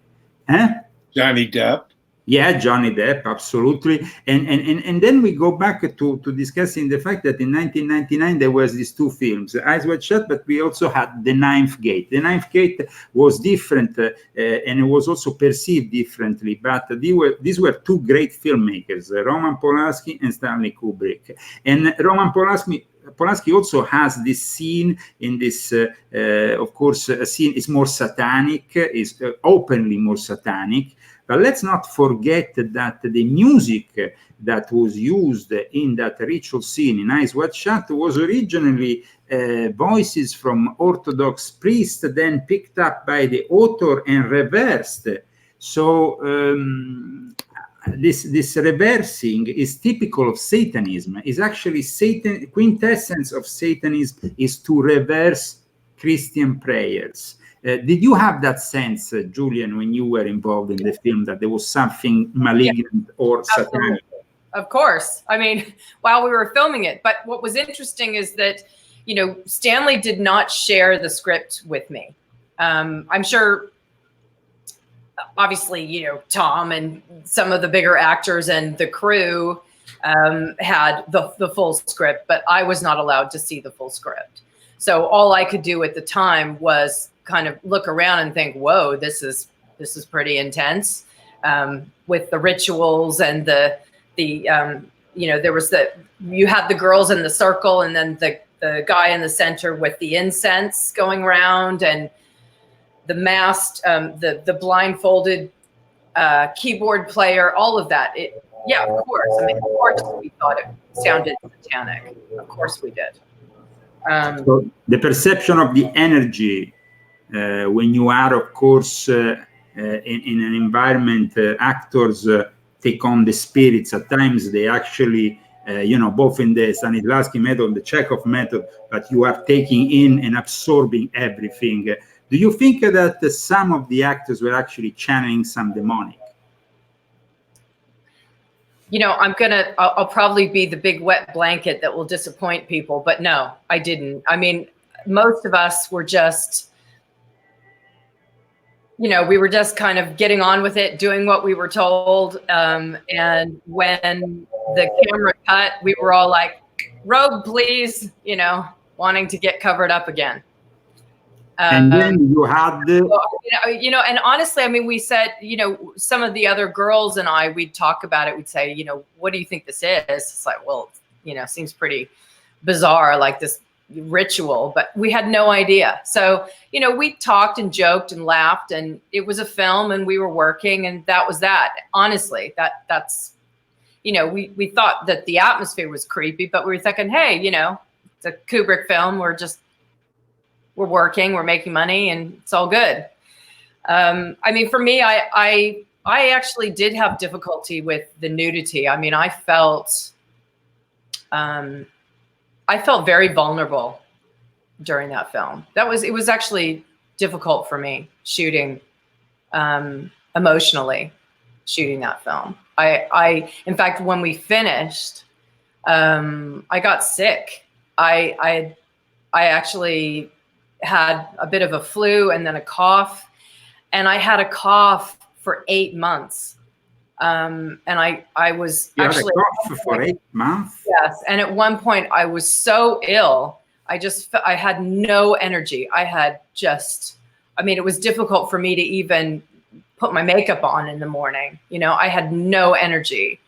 Huh? Johnny Depp. Yeah, Johnny Depp, absolutely. And then we go back to discussing the fact that in 1999 there was these 2 films, Eyes Wide Shut, but we also had The Ninth Gate. The Ninth Gate was different, and it was also perceived differently, but these were 2 great filmmakers, Roman Polanski and Stanley Kubrick. And Roman Polanski also has this scene in this, of course, a scene is more satanic, is openly more satanic. But let's not forget that the music that was used in that ritual scene in Eyes Wide Shut was originally voices from Orthodox priests, then picked up by the author and reversed. So this reversing is typical of Satanism. Is actually quintessence of Satanism is to reverse Christian prayers. Did you have that sense, Julian, when you were involved in the film, that there was something malignant or satanic? Of course. I mean, while we were filming it. But what was interesting is that, Stanley did not share the script with me. I'm sure, obviously, Tom and some of the bigger actors and the crew had the full script, but I was not allowed to see the full script. So all I could do at the time was kind of look around and think, whoa, this is pretty intense, with the rituals and there was you had the girls in the circle and then the guy in the center with the incense going around and the masked, the blindfolded keyboard player, all of that. Yeah, of course. I mean, of course we thought it sounded satanic. Of course we did. So the perception of the energy when you are, of course, in an environment, actors take on the spirits. At times they actually, both in the Stanislavski method, the Chekhov method, but you are taking in and absorbing everything. Do you think that some of the actors were actually channeling some demonic? I'll probably be the big wet blanket that will disappoint people, but no, I didn't. I mean, most of us were just, we were just kind of getting on with it, doing what we were told. And when the camera cut, we were all like, robe, please, wanting to get covered up again. And then you had and honestly, I mean, we said, some of the other girls and we'd talk about it. We'd say, what do you think this is? It's like, well, seems pretty bizarre, like this ritual, but we had no idea. So, we talked and joked and laughed, and it was a film and we were working, and that was that. Honestly, that's, we thought that the atmosphere was creepy, but we were thinking, hey, it's a Kubrick film. We're working, we're making money, and it's all good. I mean, for me, I actually did have difficulty with the nudity. I mean, I felt very vulnerable during that film. It was actually difficult for me shooting, emotionally shooting that film. In fact, when we finished, I got sick. I actually had a bit of a flu and then a cough, and I had a cough for 8 months. And I was You had actually a cough for 8 months. yes. And at one point I was so ill. I had no energy. I mean, it was difficult for me to even put my makeup on in the morning. You know, I had no energy.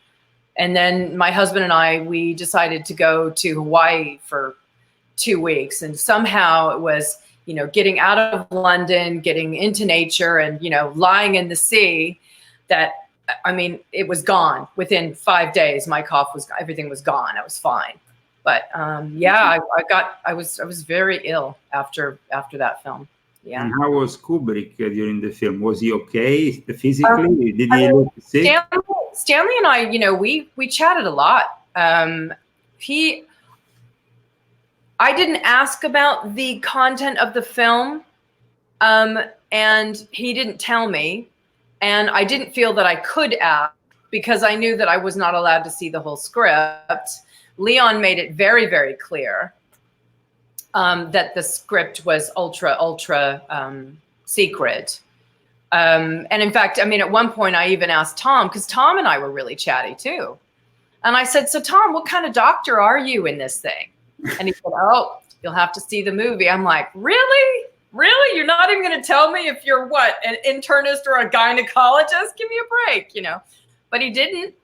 And then my husband and we decided to go to Hawaii for 2 weeks. And somehow it was, you know, getting out of London, getting into nature and, you know, lying in the sea that, I mean, it was gone within 5 days. My cough everything was gone. I was fine. But yeah, I was very ill after that film. Yeah. And how was Kubrick during the film? Was he okay physically? Did he look sick? Stanley and I, you know, we chatted a lot. I didn't ask about the content of the film, and he didn't tell me, and I didn't feel that I could ask because I knew that I was not allowed to see the whole script. Leon made it very, very clear that the script was ultra secret. And in fact, I mean, at one point I even asked Tom, because Tom and I were really chatty too. And I said, so Tom, what kind of doctor are you in this thing? And he said, oh, you'll have to see the movie. I'm like, really? Really? You're not even going to tell me if you're what, an internist or a gynecologist? Give me a break, you know. But he didn't.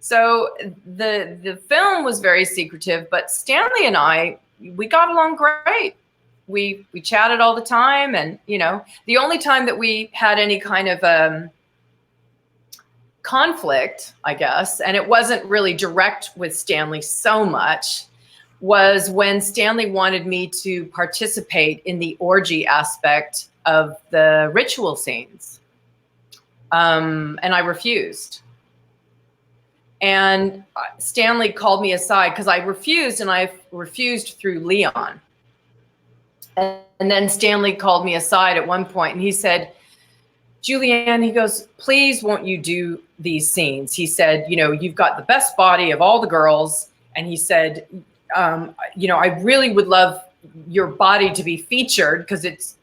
So the film was very secretive, but Stanley and I, we got along great. We chatted all the time, and you know, the only time that we had any kind of conflict, I guess, and it wasn't really direct with Stanley so much, was when Stanley wanted me to participate in the orgy aspect of the ritual scenes, and I refused. And Stanley called me aside because I refused, and I refused through Leon. And then Stanley called me aside at one point and he said, Julienne, he goes, please won't you do these scenes? He said, you know, you've got the best body of all the girls. And he said, you know, I really would love your body to be featured because it's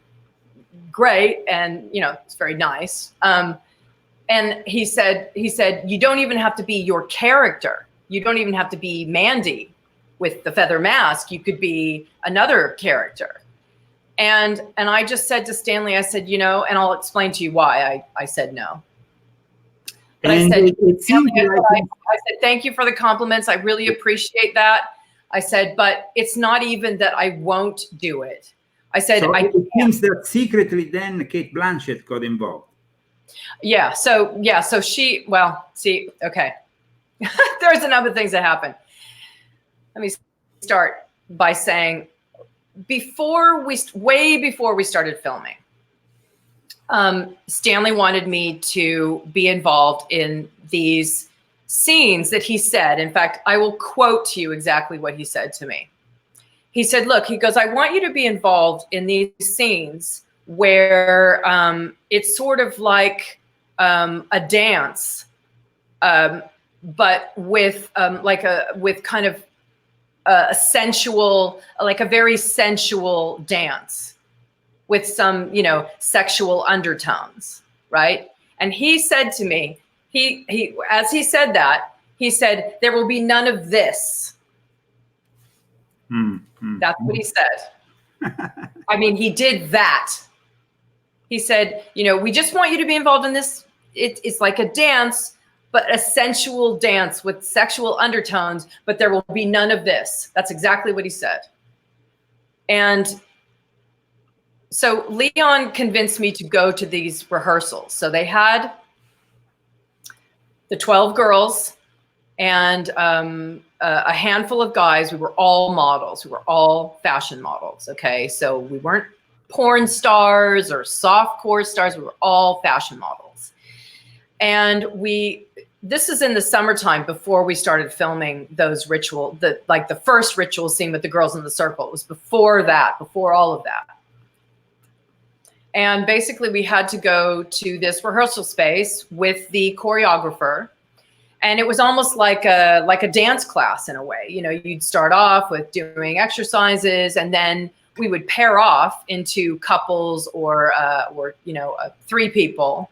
great and, you know, it's very nice. And he said, you don't even have to be your character. You don't even have to be Mandy with the feather mask. You could be another character. And I just said to Stanley, I said, you know, and I'll explain to you why I said no. But I said, Stanley, I said, thank you for the compliments. I really appreciate that. I said, but it's not even that I won't do it. I said, so it means that secretly then Kate Blanchett got involved. Yeah. So she, well, see, okay. There's a number of things that happen. Let me start by saying, way before we started filming, Stanley wanted me to be involved in these scenes that he said. In fact, I will quote to you exactly what he said to me. He said, look, he goes, I want you to be involved in these scenes where it's sort of like a dance, but with kind of a sensual, like a very sensual dance with some, you know, sexual undertones, right? And he said to me, he as he said that, he said, there will be none of this. That's what he said. I mean, he did that. He said, you know, we just want you to be involved in this. It's like a dance, but a sensual dance with sexual undertones, but there will be none of this. That's exactly what he said. And so Leon convinced me to go to these rehearsals. So they had the 12 girls and a handful of guys. We were all models. We were all fashion models, okay? So we weren't porn stars or softcore stars. We were all fashion models. And this is in the summertime before we started filming those the first ritual scene with the girls in the circle. It was before that, before all of that. And basically we had to go to this rehearsal space with the choreographer. And it was almost like a dance class in a way. You know, you'd start off with doing exercises and then we would pair off into couples or you know, 3 people.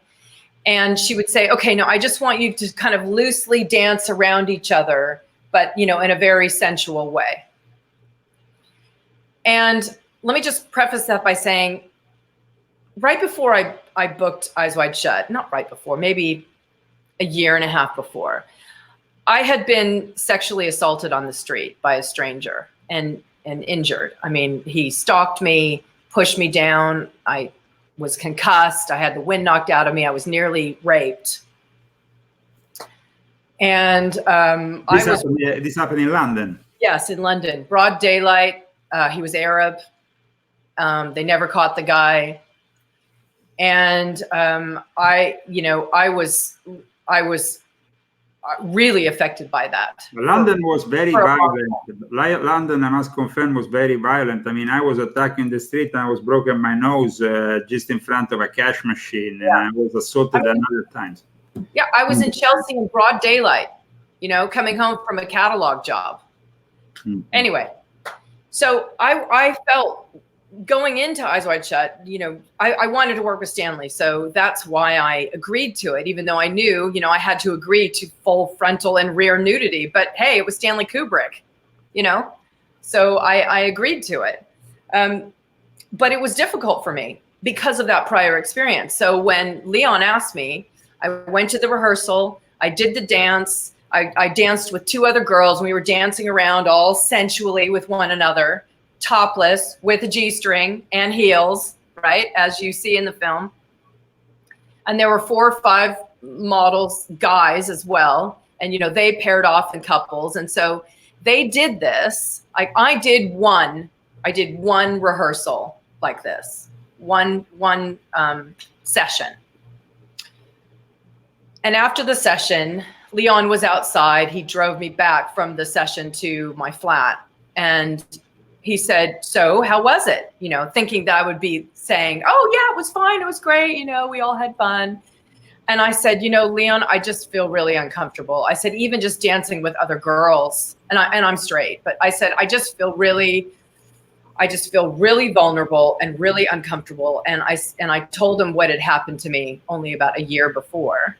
And she would say, okay, no, I just want you to kind of loosely dance around each other, but, you know, in a very sensual way. And let me just preface that by saying, right before I booked Eyes Wide Shut, not right before, maybe a year and a half before, I had been sexually assaulted on the street by a stranger and injured. I mean, he stalked me, pushed me down. I was concussed. I had the wind knocked out of me. I was nearly raped. And this happened in London. Yes, in London, broad daylight. He was Arab. They never caught the guy. And I was really affected by that. London was very violent. London, I must confirm, was very violent. I mean, I was attacked in the street and I was broken my nose just in front of a cash machine, and I was assaulted another times. Yeah, I was in Chelsea in broad daylight, you know, coming home from a catalog job. Anyway, so I felt going into Eyes Wide Shut, you know, I wanted to work with Stanley. So that's why I agreed to it, even though I knew, you know, I had to agree to full frontal and rear nudity. But hey, it was Stanley Kubrick, you know, so I agreed to it. But it was difficult for me because of that prior experience. So when Leon asked me, I went to the rehearsal, I did the dance, I danced with two other girls, and we were dancing around all sensually with one another, topless, with a G-string and heels, right, as you see in the film. And there were 4 or 5 models, guys as well, and, you know, they paired off in couples. And so they did this. I did one rehearsal like this, one session. And after the session, Leon was outside. He drove me back from the session to my flat, and he said, so how was it? You know, thinking that I would be saying, oh yeah, it was fine. It was great. You know, we all had fun. And I said, you know, Leon, I just feel really uncomfortable. I said, even just dancing with other girls, and I'm straight, but I said, I just feel really vulnerable and really uncomfortable. And I told him what had happened to me only about a year before.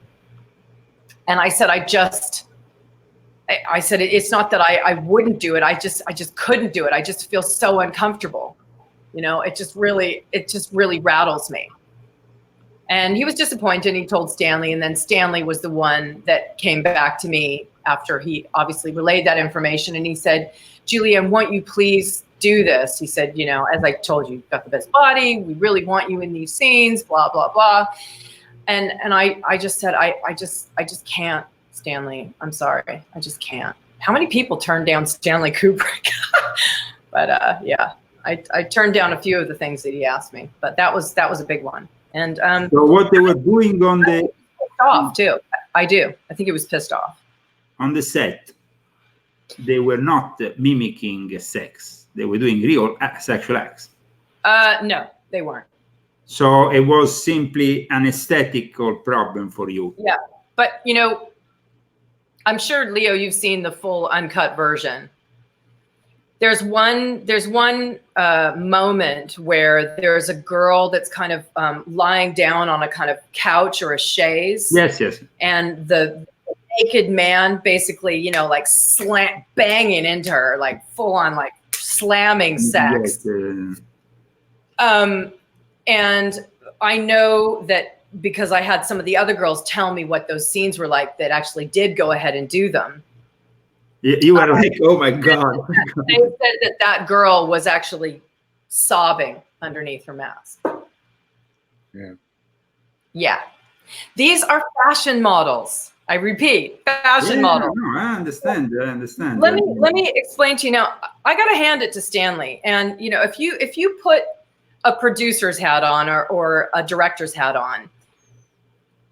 And I said, I said, it's not that I wouldn't do it. I just couldn't do it. I just feel so uncomfortable. You know, it just really rattles me. And he was disappointed. He told Stanley, and then Stanley was the one that came back to me after he obviously relayed that information. And he said, Julienne, won't you please do this? He said, you know, as I told you, you've got the best body. We really want you in these scenes, blah, blah, blah. And I just said, I just can't. Stanley, I'm sorry, I just can't. How many people turned down Stanley Kubrick? But yeah, I turned down a few of the things that he asked me, but that was a big one. And so what they were doing on the pissed off too. I think he was pissed off on the set. They were not mimicking sex. They were doing real sexual acts. No, they weren't. So it was simply an aesthetical problem for you. Yeah, but you know, I'm sure, Leo, you've seen the full uncut version. There's one moment where there's a girl that's kind of lying down on a kind of couch or a chaise. Yes. And the naked man basically, you know, like banging into her, like full on, like slamming sex. Yes. And I know that because I had some of the other girls tell me what those scenes were like that actually did go ahead and do them. You were like, oh my God. They said that girl was actually sobbing underneath her mask. Yeah. These are fashion models. I repeat, fashion models. No, I understand. Let me explain to you now. I got to hand it to Stanley. And, you know, if you put a producer's hat on or a director's hat on,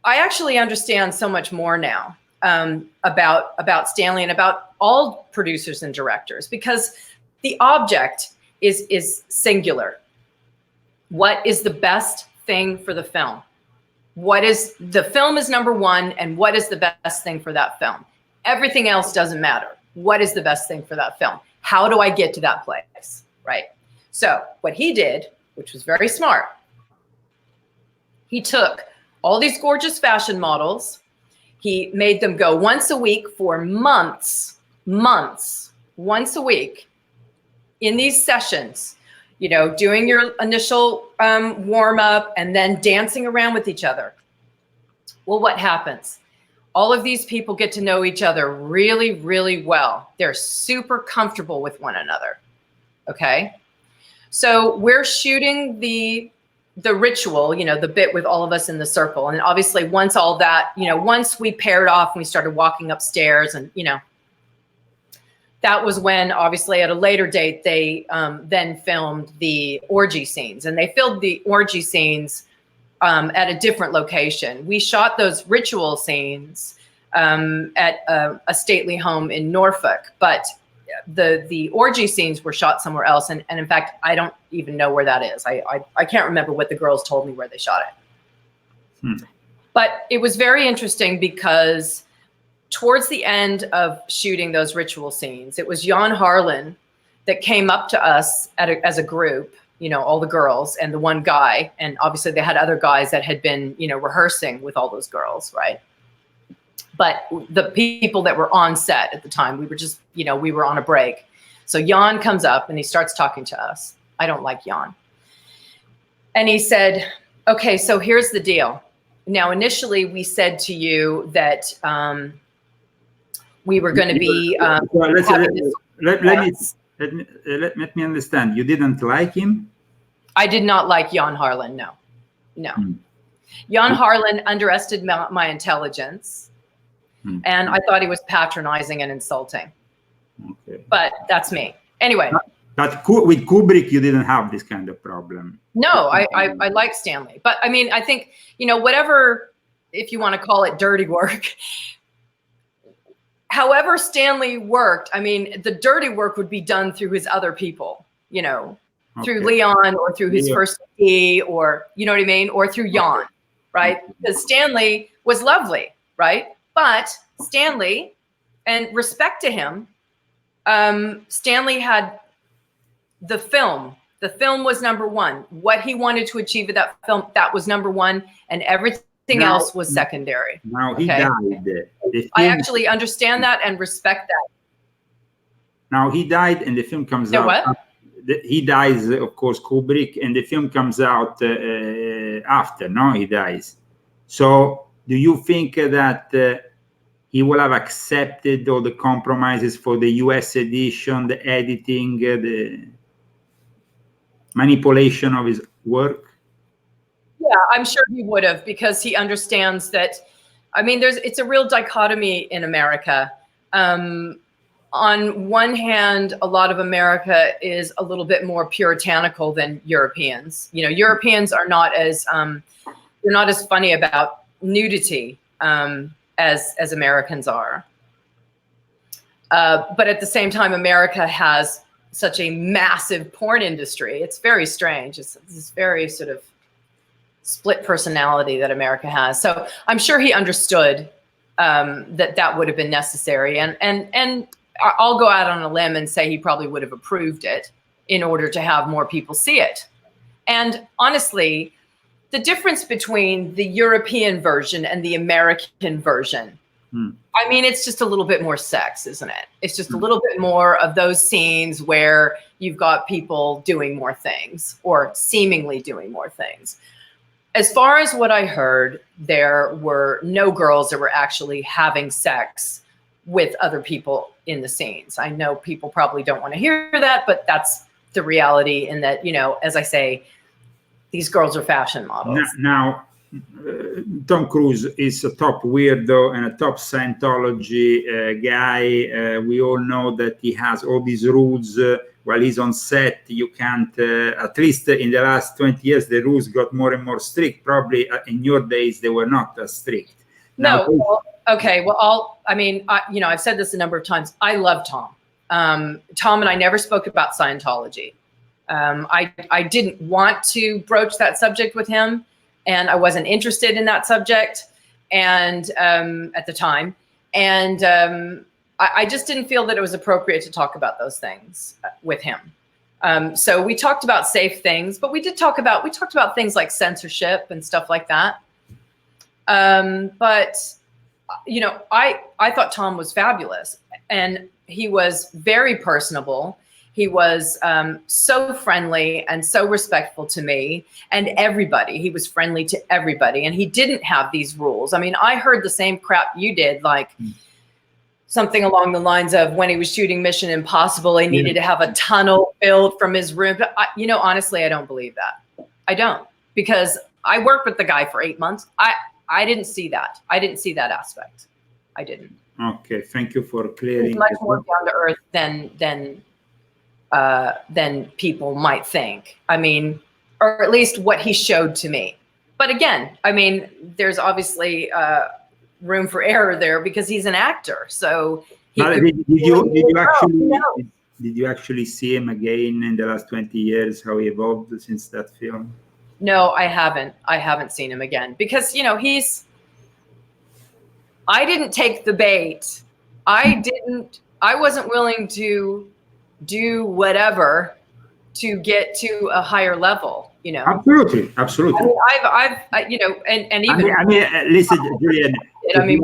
I actually understand so much more now about Stanley and about all producers and directors, because the object is singular. What is the best thing for the film? The film is number one, and what is the best thing for that film? Everything else doesn't matter. What is the best thing for that film? How do I get to that place, right? So what he did, which was very smart, he took all these gorgeous fashion models. He made them go once a week for months, once a week in these sessions, you know, doing your initial warm up and then dancing around with each other. Well, what happens? All of these people get to know each other really, really well. They're super comfortable with one another. Okay. So we're shooting the ritual, you know, the bit with all of us in the circle. And obviously once all that, you know, once we paired off and we started walking upstairs and, you know, that was when obviously at a later date, they then filmed the orgy scenes, and they filmed the orgy scenes at a different location. We shot those ritual scenes at a stately home in Norfolk, but the orgy scenes were shot somewhere else. And in fact, I don't even know where that is. I can't remember what the girls told me where they shot it. But it was very interesting because towards the end of shooting those ritual scenes, it was Jan Harlan that came up to us as a group, you know, all the girls and the one guy. And obviously they had other guys that had been, you know, rehearsing with all those girls, right? But the people that were on set at the time, we were just, you know, we were on a break. So Jan comes up and he starts talking to us. I don't like Jan. And he said, okay, so here's the deal. Now, initially we said to you that we were going to be. Let me understand. You didn't like him? I did not like Jan Harlan. No. Jan Harlan underestimated my intelligence, and I thought he was patronizing and insulting. Okay. But that's me. Anyway. But with Kubrick, you didn't have this kind of problem. No, I like Stanley. But I mean, I think, you know, whatever, if you want to call it dirty work, however Stanley worked, I mean, the dirty work would be done through his other people, you know, through Leon or through his first AD, or, you know what I mean? Or through Jan, right? Because Stanley was lovely, right? But Stanley, and respect to him, Stanley had the film. The film was number one. What he wanted to achieve with that film, that was number one, and everything else was secondary. Now he died. I actually understand that and respect that. Now he died, and the film comes out. What? He dies, of course, Kubrick, and the film comes out after. No, he dies. So, do you think that he will have accepted all the compromises for the U.S. edition, the editing, the manipulation of his work? Yeah, I'm sure he would have, because he understands that. I mean, it's a real dichotomy in America. On one hand, a lot of America is a little bit more puritanical than Europeans. You know, Europeans are not as they're not as funny about nudity as Americans are. But at the same time, America has such a massive porn industry. It's very strange. It's this very sort of split personality that America has. So I'm sure he understood that would have been necessary. And I'll go out on a limb and say he probably would have approved it in order to have more people see it. And honestly, the difference between the European version and the American version, I mean, it's just a little bit more sex, isn't it? It's just a little bit more of those scenes where you've got people doing more things or seemingly doing more things. As far as what I heard, there were no girls that were actually having sex with other people in the scenes. I know people probably don't want to hear that, but that's the reality. In that, you know, as I say, these girls are fashion models. Now, Tom Cruise is a top weirdo and a top Scientology guy. We all know that he has all these rules. While he's on set, you can't, at least in the last 20 years, the rules got more and more strict. Probably in your days, they were not as strict. No, well, okay. Well, you know, I've said this a number of times. I love Tom. Tom and I never spoke about Scientology. I didn't want to broach that subject with him, and I wasn't interested in that subject, and at the time, and I just didn't feel that it was appropriate to talk about those things with him. So we talked about safe things, but we talked about things like censorship and stuff like that. But you know, I thought Tom was fabulous, and he was very personable. He was so friendly and so respectful to me and everybody. He was friendly to everybody, and he didn't have these rules. I mean, I heard the same crap you did, like something along the lines of when he was shooting Mission Impossible, he needed to have a tunnel built from his room. But you know, honestly, I don't believe that. I don't, because I worked with the guy for 8 months. I didn't see that. I didn't see that aspect. I didn't. Okay, thank you for clearing. He's much more down to earth than people might think. I mean, or at least what he showed to me. But again, I mean, there's obviously room for error there because he's an actor. So did you actually see him again in the last 20 years? How he evolved since that film? No, I haven't. I haven't seen him again because, you know, I didn't take the bait. I wasn't willing to do whatever to get to a higher level, you know. Absolutely. I mean, I've you know, and even I mean, listen, Julienne. I mean,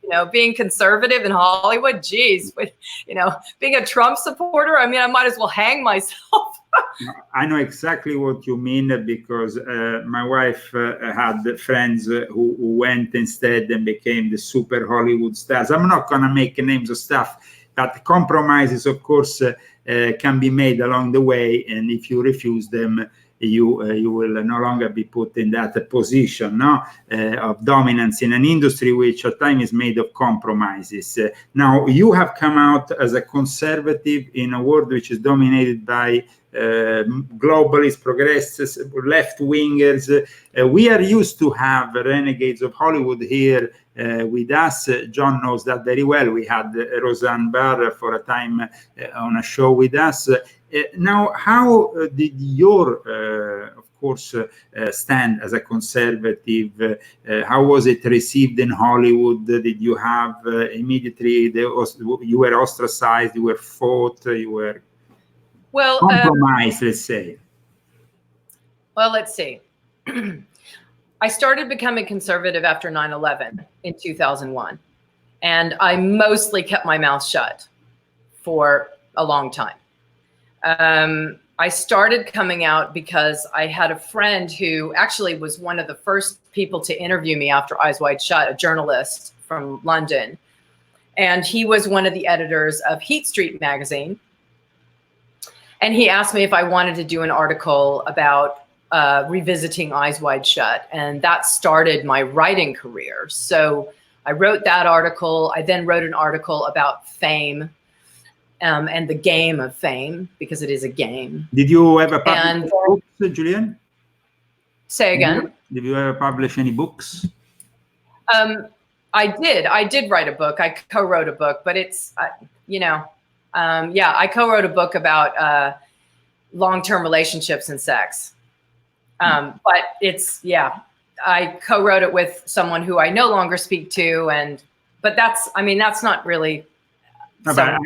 you know, being conservative in Hollywood, geez, but, you know, being a Trump supporter, I mean, I might as well hang myself. I know exactly what you mean because my wife had friends who went instead and became the super Hollywood stars. I'm not going to make names of stuff, but compromises, of course, can be made along the way. And if you refuse them, you will no longer be put in that position of dominance in an industry which at times is made of compromises. Now, you have come out as a conservative in a world which is dominated by globalists, progressives, left-wingers. We are used to have renegades of Hollywood here with us. John knows that very well. We had Roseanne Barr for a time on a show with us. Now, how did your, of course, stand as a conservative? How was it received in Hollywood? Did you have immediately, you were ostracized, you were fought, you were compromised, let's say? Well, let's see. I started becoming conservative after 9/11 in 2001, and I mostly kept my mouth shut for a long time. I started coming out because I had a friend who actually was one of the first people to interview me after Eyes Wide Shut, a journalist from London. And he was one of the editors of Heat Street magazine. And he asked me if I wanted to do an article about revisiting Eyes Wide Shut. And that started my writing career. So I wrote that article. I then wrote an article about fame. And the game of fame, because it is a game. Did you ever publish any books, Julienne? Say again? Did you ever publish any books? I did write a book. I co-wrote a book, but it's, you know, yeah, I co-wrote a book about long-term relationships and sex. But it's, yeah, I co-wrote it with someone who I no longer speak to. But that's, I mean, that's not really. No,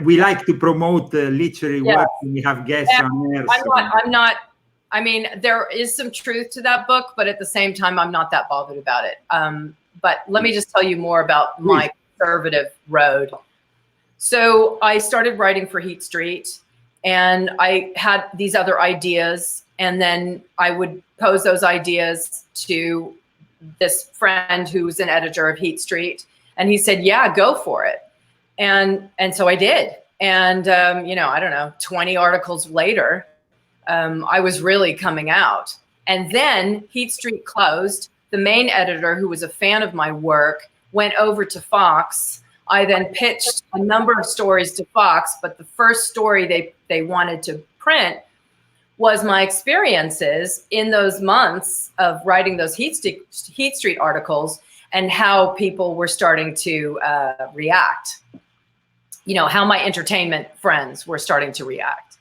we like to promote literary work when we have guests on air. I'm not, I mean, there is some truth to that book, but at the same time, I'm not that bothered about it. But let me just tell you more about my conservative road. So I started writing for Heat Street, and I had these other ideas, and then I would pose those ideas to this friend who's an editor of Heat Street, and he said, yeah, go for it. And so I did. And, you know, I don't know, 20 articles later, I was really coming out. And then Heat Street closed. The main editor, who was a fan of my work, went over to Fox. I then pitched a number of stories to Fox, but the first story they wanted to print was my experiences in those months of writing those Heat Street articles and how people were starting to react. You know, how my entertainment friends were starting to react.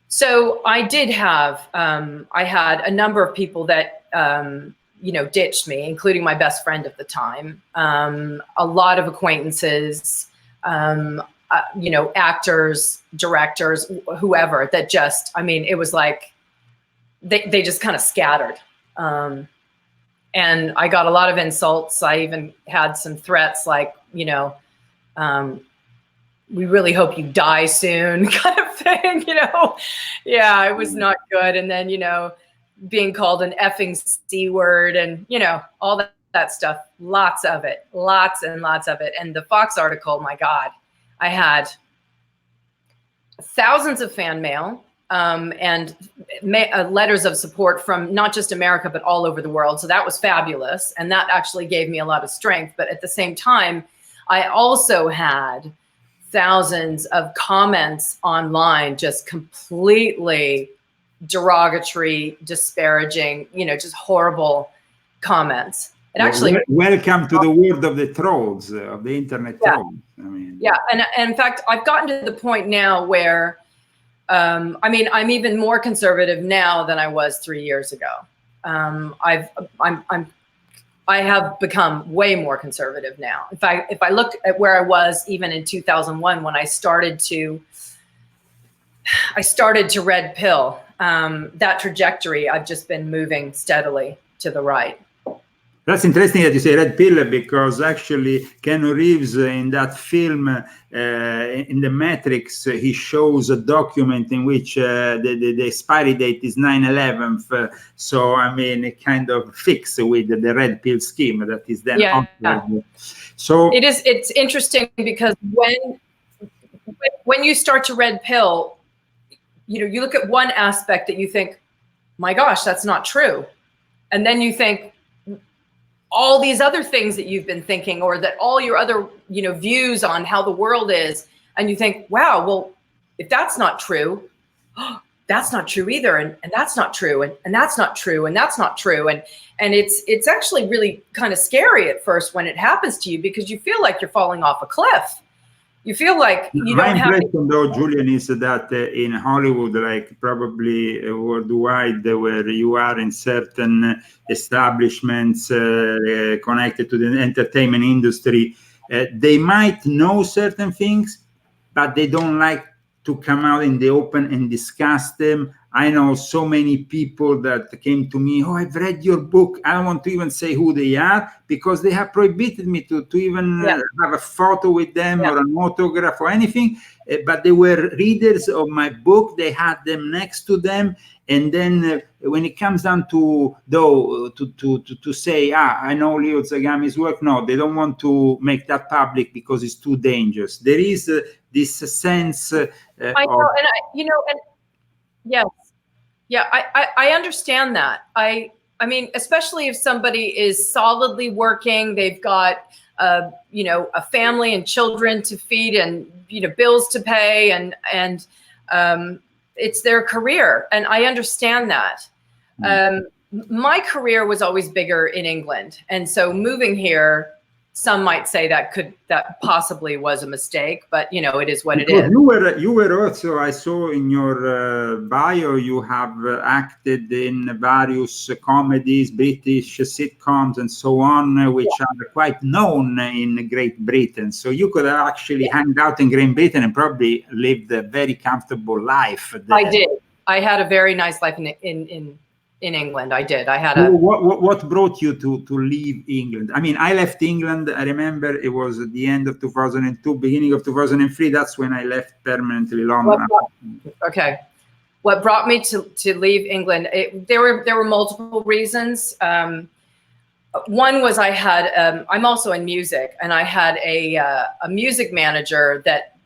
So I did have, I had a number of people that, you know, ditched me, including my best friend at the time. A lot of acquaintances, you know, actors, directors, whoever that just, I mean, it was like, they just kind of scattered. And I got a lot of insults. I even had some threats like, we really hope you die soon kind of thing, Yeah, it was not good. And then, being called an effing C word and, all that stuff, lots of it, lots and lots of it. And the Fox article, my God, I had thousands of fan mail and letters of support from not just America, but all over the world. So that was fabulous. And that actually gave me a lot of strength. But at the same time, I also had thousands of comments online, just completely derogatory, disparaging, just horrible comments. It actually welcome to the world of the trolls, of the internet trolls. I mean, yeah, and in fact, I've gotten to the point now where, I'm even more conservative now than I was 3 years ago. I have become way more conservative now. If I look at where I was even in 2001 when I started to red pill, that trajectory, I've just been moving steadily to the right. That's interesting that you say red pill, because actually Keanu Reeves in that film, in The Matrix, he shows a document in which the expiry date is 9/11. So, it kind of fits with the red pill scheme that is then offered. So it's interesting because when you start to red pill, you look at one aspect that you think, my gosh, that's not true. And then you think, all these other things that you've been thinking, or that all your other, views on how the world is. And you think, wow, well, if that's not true, that's not true either. And that's not true. And that's not true. And that's not true. And it's actually really kind of scary at first when it happens to you, because you feel like you're falling off a cliff. You feel like you don't have. My impression, though, Julian, is that in Hollywood, like probably worldwide, where you are in certain establishments connected to the entertainment industry, they might know certain things, but they don't like to come out in the open and discuss them. I know so many people that came to me, oh, I've read your book. I don't want to even say who they are, because they have prohibited me to even have a photo with them or an autograph or anything. But they were readers of my book. They had them next to them. And then when it comes down to, to say, I know Leo Zagami's work, no, they don't want to make that public because it's too dangerous. There is this sense I know, and yes. Yeah, I understand that. I mean, especially if somebody is solidly working, they've got, a family and children to feed and, bills to pay, and it's their career. And I understand that. My career was always bigger in England. And so moving here, some might say that possibly was a mistake, but it is what it is. You were also, I saw in your bio, you have acted in various comedies, British sitcoms, and so on, which are quite known in Great Britain. So you could have actually hanged out in Great Britain and probably lived a very comfortable life there. I did. I had a very nice life in England. I did. I had What brought you to leave England? I mean, I left England. I remember it was at the end of 2002, beginning of 2003. That's when I left permanently London. Okay. What brought me to leave England? There were multiple reasons. One was I had. I'm also in music, and I had a music manager that,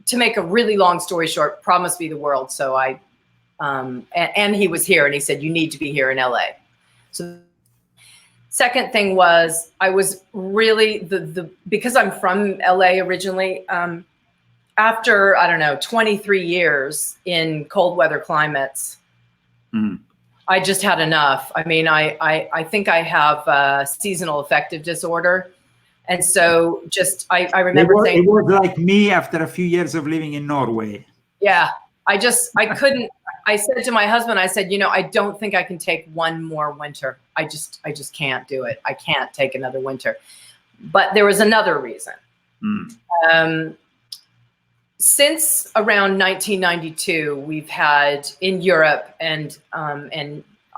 to make a really long story short, promised me the world. So I. And he was here, and he said, you need to be here in LA. So second thing was, I was really because I'm from LA originally, after, I don't know, 23 years in cold weather climates, I just had enough. I mean, I think I have seasonal affective disorder. And so I remember saying, it was like me after a few years of living in Norway. Yeah, I couldn't. I said to my husband, I said, I don't think I can take one more winter. I just can't do it. I can't take another winter. But there was another reason. Since around 1992, we've had in Europe and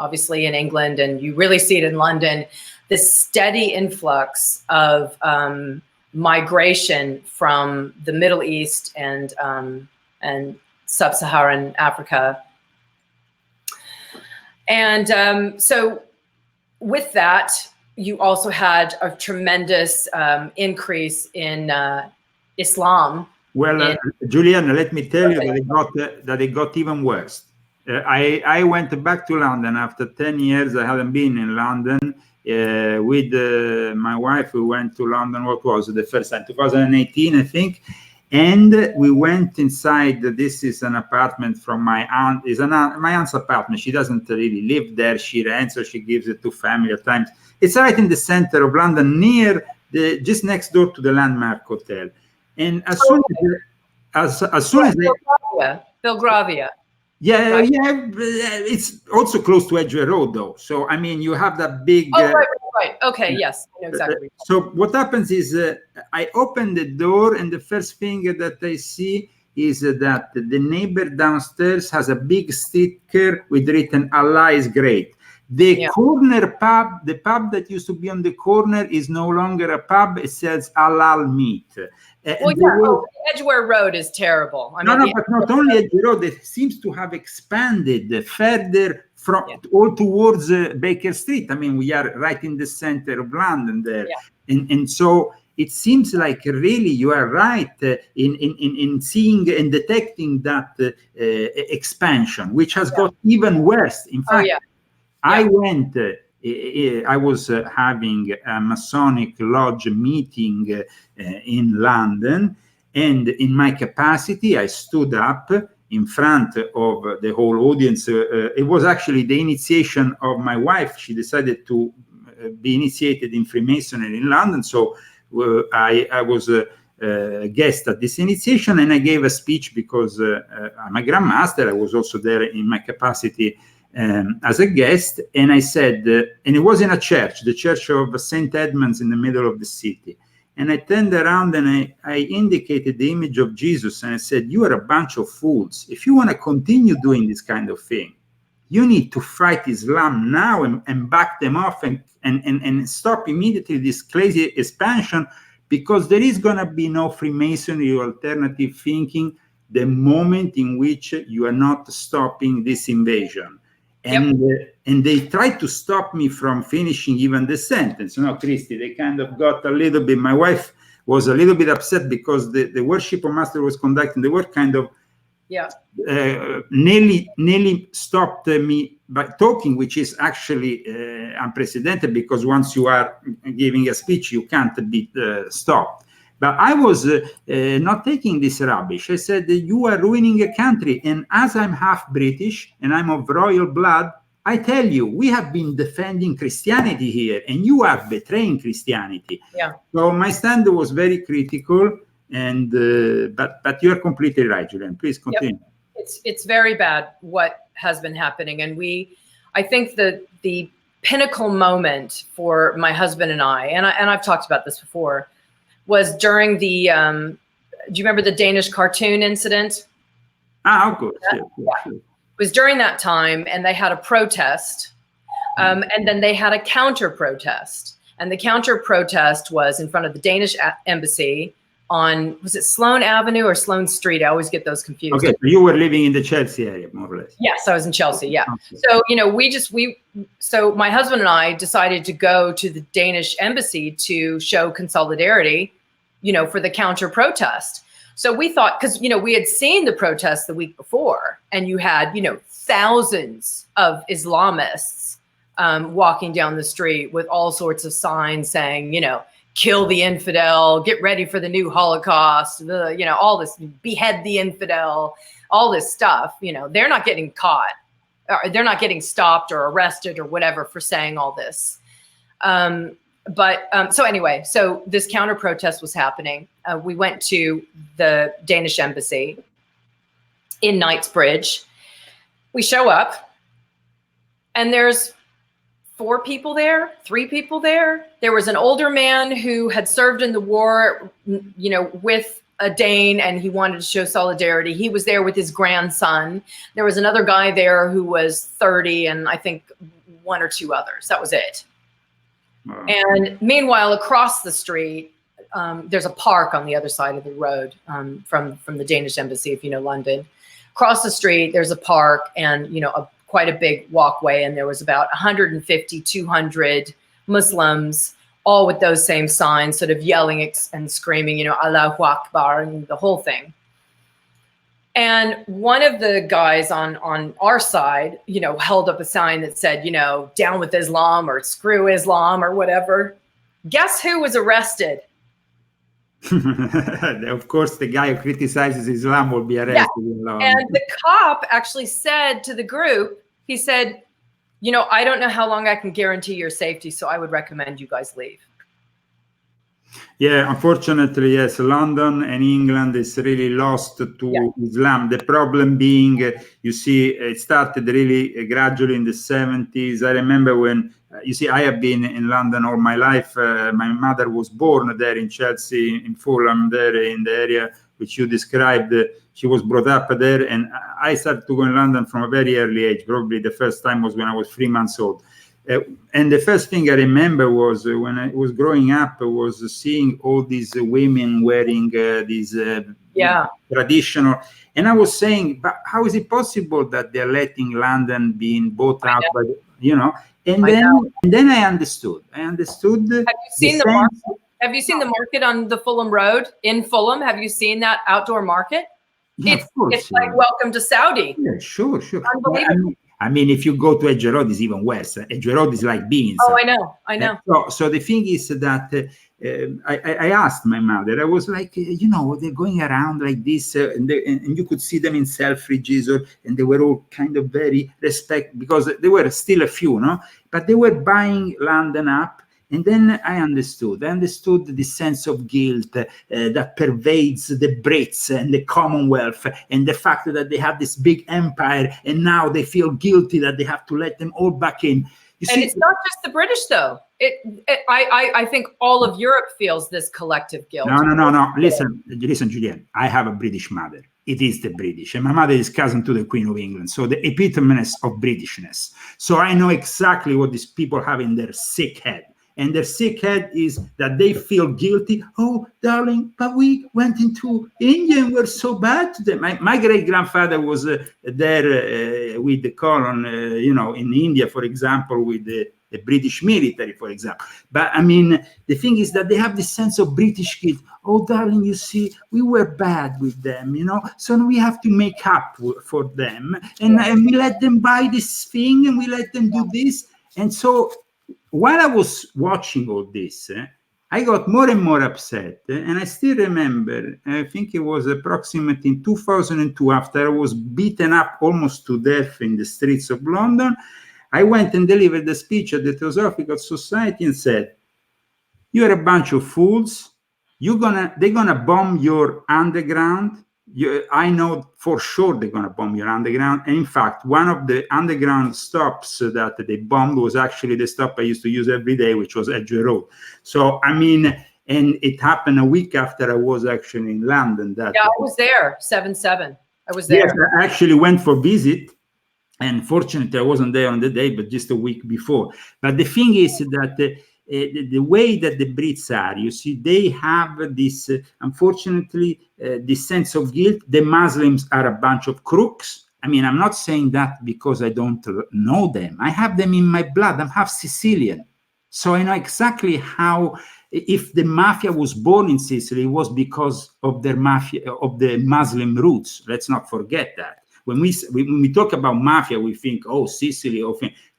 obviously in England, and you really see it in London, this steady influx of migration from the Middle East and sub-Saharan Africa. And so with that, you also had a tremendous increase in Islam. Well, Julienne, let me tell you that it got even worse. I went back to London after 10 years. I hadn't been in London. With my wife, we went to London. What was it, the first time? 2018, I think. And we went inside. This is an apartment from my aunt. Is my aunt's apartment. She doesn't really live there. She rents, or she gives it to family at times. It's right in the center of London, near just next door to the Landmark Hotel. And as soon as Belgravia. Yeah, right. Yeah. It's also close to Edgware Road, though. So I mean, you have that big. Right. Okay. Yes, I know exactly. So what happens is, I open the door, and the first thing that I see is that the neighbor downstairs has a big sticker with written "Allah is great." The corner pub, the pub that used to be on the corner, is no longer a pub. It sells halal meat. Edgware Road is terrible. I mean, but not only Edgware Road, it seems to have expanded further from all towards Baker Street. I mean, we are right in the center of London there. And so it seems like really you are right in seeing and detecting that expansion, which has got even worse. In fact, I went, I was having a Masonic Lodge meeting in London, and in my capacity, I stood up in front of the whole audience. It was actually the initiation of my wife. She decided to be initiated in Freemasonry in London. So I was a guest at this initiation, and I gave a speech because I'm a Grand Master. I was also there in my capacity as a guest, and I said, and it was in a church, the Church of St. Edmunds in the middle of the city. And I turned around and I indicated the image of Jesus, and I said, you are a bunch of fools. If you want to continue doing this kind of thing, you need to fight Islam now and back them off and stop immediately this crazy expansion, because there is going to be no Freemasonry or alternative thinking the moment in which you are not stopping this invasion. And they tried to stop me from finishing even the sentence. You know, Christy, they kind of got a little bit, my wife was a little bit upset because the worship master was conducting the work kind of nearly stopped me by talking, which is actually unprecedented, because once you are giving a speech, you can't be stopped. But I was not taking this rubbish. I said, you are ruining a country. And as I'm half British and I'm of royal blood, I tell you, we have been defending Christianity here, and you are betraying Christianity. So my stand was very critical, and but you're completely right, Julienne. Please continue. It's very bad what has been happening. And I think that the pinnacle moment for my husband and I've talked about this before, was during the, do you remember the Danish cartoon incident? Of course. It was during that time, and they had a protest, and then they had a counter protest. And the counter protest was in front of the Danish embassy on, was it Sloane Avenue or Sloane Street? I always get those confused. Okay, so you were living in the Chelsea area, more or less. Yes, I was in Chelsea, So, you know, so my husband and I decided to go to the Danish embassy to show solidarity, you know, for the counter protest. So we thought, because, you know, we had seen the protest the week before, and you had, you know, thousands of Islamists walking down the street with all sorts of signs saying, you know, kill the infidel, get ready for the new Holocaust, you know, all this, behead the infidel, all this stuff. You know, they're not getting caught, or they're not getting stopped or arrested or whatever for saying all this. So anyway, so this counter protest was happening. We went to the Danish embassy in Knightsbridge. We show up, and there's 4 people there, 3 people there. There was an older man who had served in the war, you know, with a Dane and he wanted to show solidarity. He was there with his grandson. There was another guy there who was 30 and I think one or two others. That was it. Wow. And meanwhile, across the street, there's a park on the other side of the road from the Danish embassy, if you know London. Across the street, there's a park and, you know, quite a big walkway. And there was about 150, 200 Muslims, all with those same signs, sort of yelling and screaming, you know, Allahu Akbar and the whole thing. And one of the guys on our side, you know, held up a sign that said, you know, down with Islam or screw Islam or whatever. Guess who was arrested? Of course, the guy who criticizes Islam will be arrested. Yeah. And the cop actually said to the group, he said, you know, I don't know how long I can guarantee your safety, so I would recommend you guys leave. Yeah, unfortunately, yes, London and England is really lost to Islam. The problem being, you see, it started really gradually in the 70s. I remember when, you see, I have been in London all my life. My mother was born there in Chelsea, in Fulham, there in the area which you described. She was brought up there, and I started to go in London from a very early age. Probably the first time was when I was 3 months old. And the first thing I remember was when I was growing up, was seeing all these women wearing these traditional. And I was saying, but how is it possible that they're letting London being bought out by, you know? And then I understood. Have you seen the market? Have you seen the market on the Fulham Road in Fulham? Have you seen that outdoor market? Yeah, it's like welcome to Saudi. Yeah, sure. Unbelievable. I mean, if you go to Edge Road, it's even worse. Edge Road is like beans. Oh, I know. So the thing is that I asked my mother, I was like, you know, they're going around like this, and you could see them in Selfridges, and they were all kind of very because there were still a few, no? But they were buying London up. And then I understood the sense of guilt that pervades the Brits and the Commonwealth, and the fact that they have this big empire, and now they feel guilty that they have to let them all back in. And it's not just the British, though. I think all of Europe feels this collective guilt. No. Listen, Julienne, I have a British mother. It is the British. And my mother is cousin to the Queen of England. So the epitome of Britishness. So I know exactly what these people have in their sick head. And their sick head is that they feel guilty. Oh, darling, but we went into India and we're so bad to them. My great-grandfather was there with the colon, you know, in India, for example, with the British military, for example. But, I mean, the thing is that they have this sense of British guilt. Oh, darling, you see, we were bad with them, you know, so we have to make up for them. And we let them buy this thing, and we let them do this. And so while I was watching all this, I got more and more upset. And I still remember, I think it was approximately in 2002, after I was beaten up almost to death in the streets of London, I went and delivered a speech at the Theosophical Society and said, you're a bunch of fools. They're gonna bomb your underground. I know for sure they're going to bomb your underground. And in fact, one of the underground stops that they bombed was actually the stop I used to use every day, which was Edge Road. So, I mean, and it happened a week after I was actually in London. I was there, 7/7. I was there. Yes, I actually went for visit. And fortunately, I wasn't there on the day, but just a week before. But the thing is that the way that the Brits are, you see, they have this, unfortunately, this sense of guilt. The Muslims are a bunch of crooks. I mean, I'm not saying that because I don't know them. I have them in my blood. I'm half Sicilian. So I know exactly how, if the mafia was born in Sicily, it was because of their mafia, of the Muslim roots. Let's not forget that. When we talk about mafia, we think, oh, Sicily.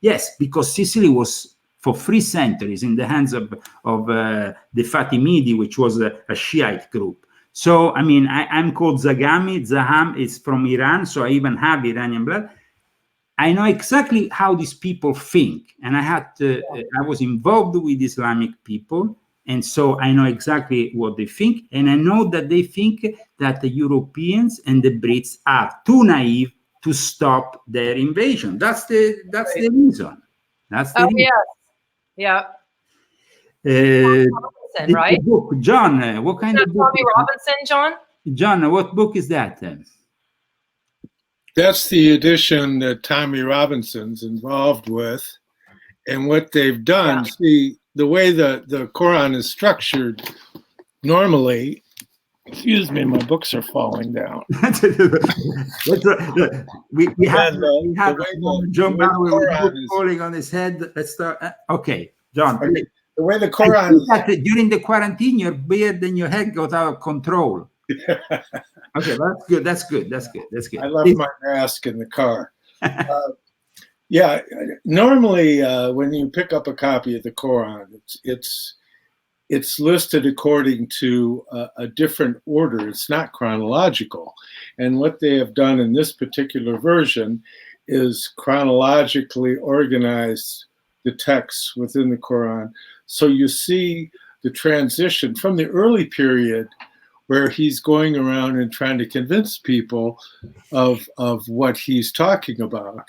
Yes, because Sicily was for 3 centuries in the hands of the Fatimidi, which was a Shiite group. So, I mean, I'm called Zagami. Zaham is from Iran, so I even have Iranian blood. I know exactly how these people think, and I was involved with Islamic people, and so I know exactly what they think, and I know that they think that the Europeans and the Brits are too naive to stop their invasion. That's the reason. That's the reason. Yeah. Robinson, right? The book, John, what kind of book? Tommy Robinson, John? John, what book is that? That's the edition that Tommy Robinson's involved with. And what they've done, see, the way the Quran is structured, normally, excuse me, my books are falling down. we have John falling on his head. Let's start. Okay, John. Okay. The way the Quran is... During the quarantine, your beard and your head got out of control. Okay, that's good. That's good. That's good. That's good. I left my mask in the car. Yeah, normally when you pick up a copy of the Quran, it's listed according to a different order. It's not chronological. And what they have done in this particular version is chronologically organized the texts within the Quran. So you see the transition from the early period where he's going around and trying to convince people of what he's talking about.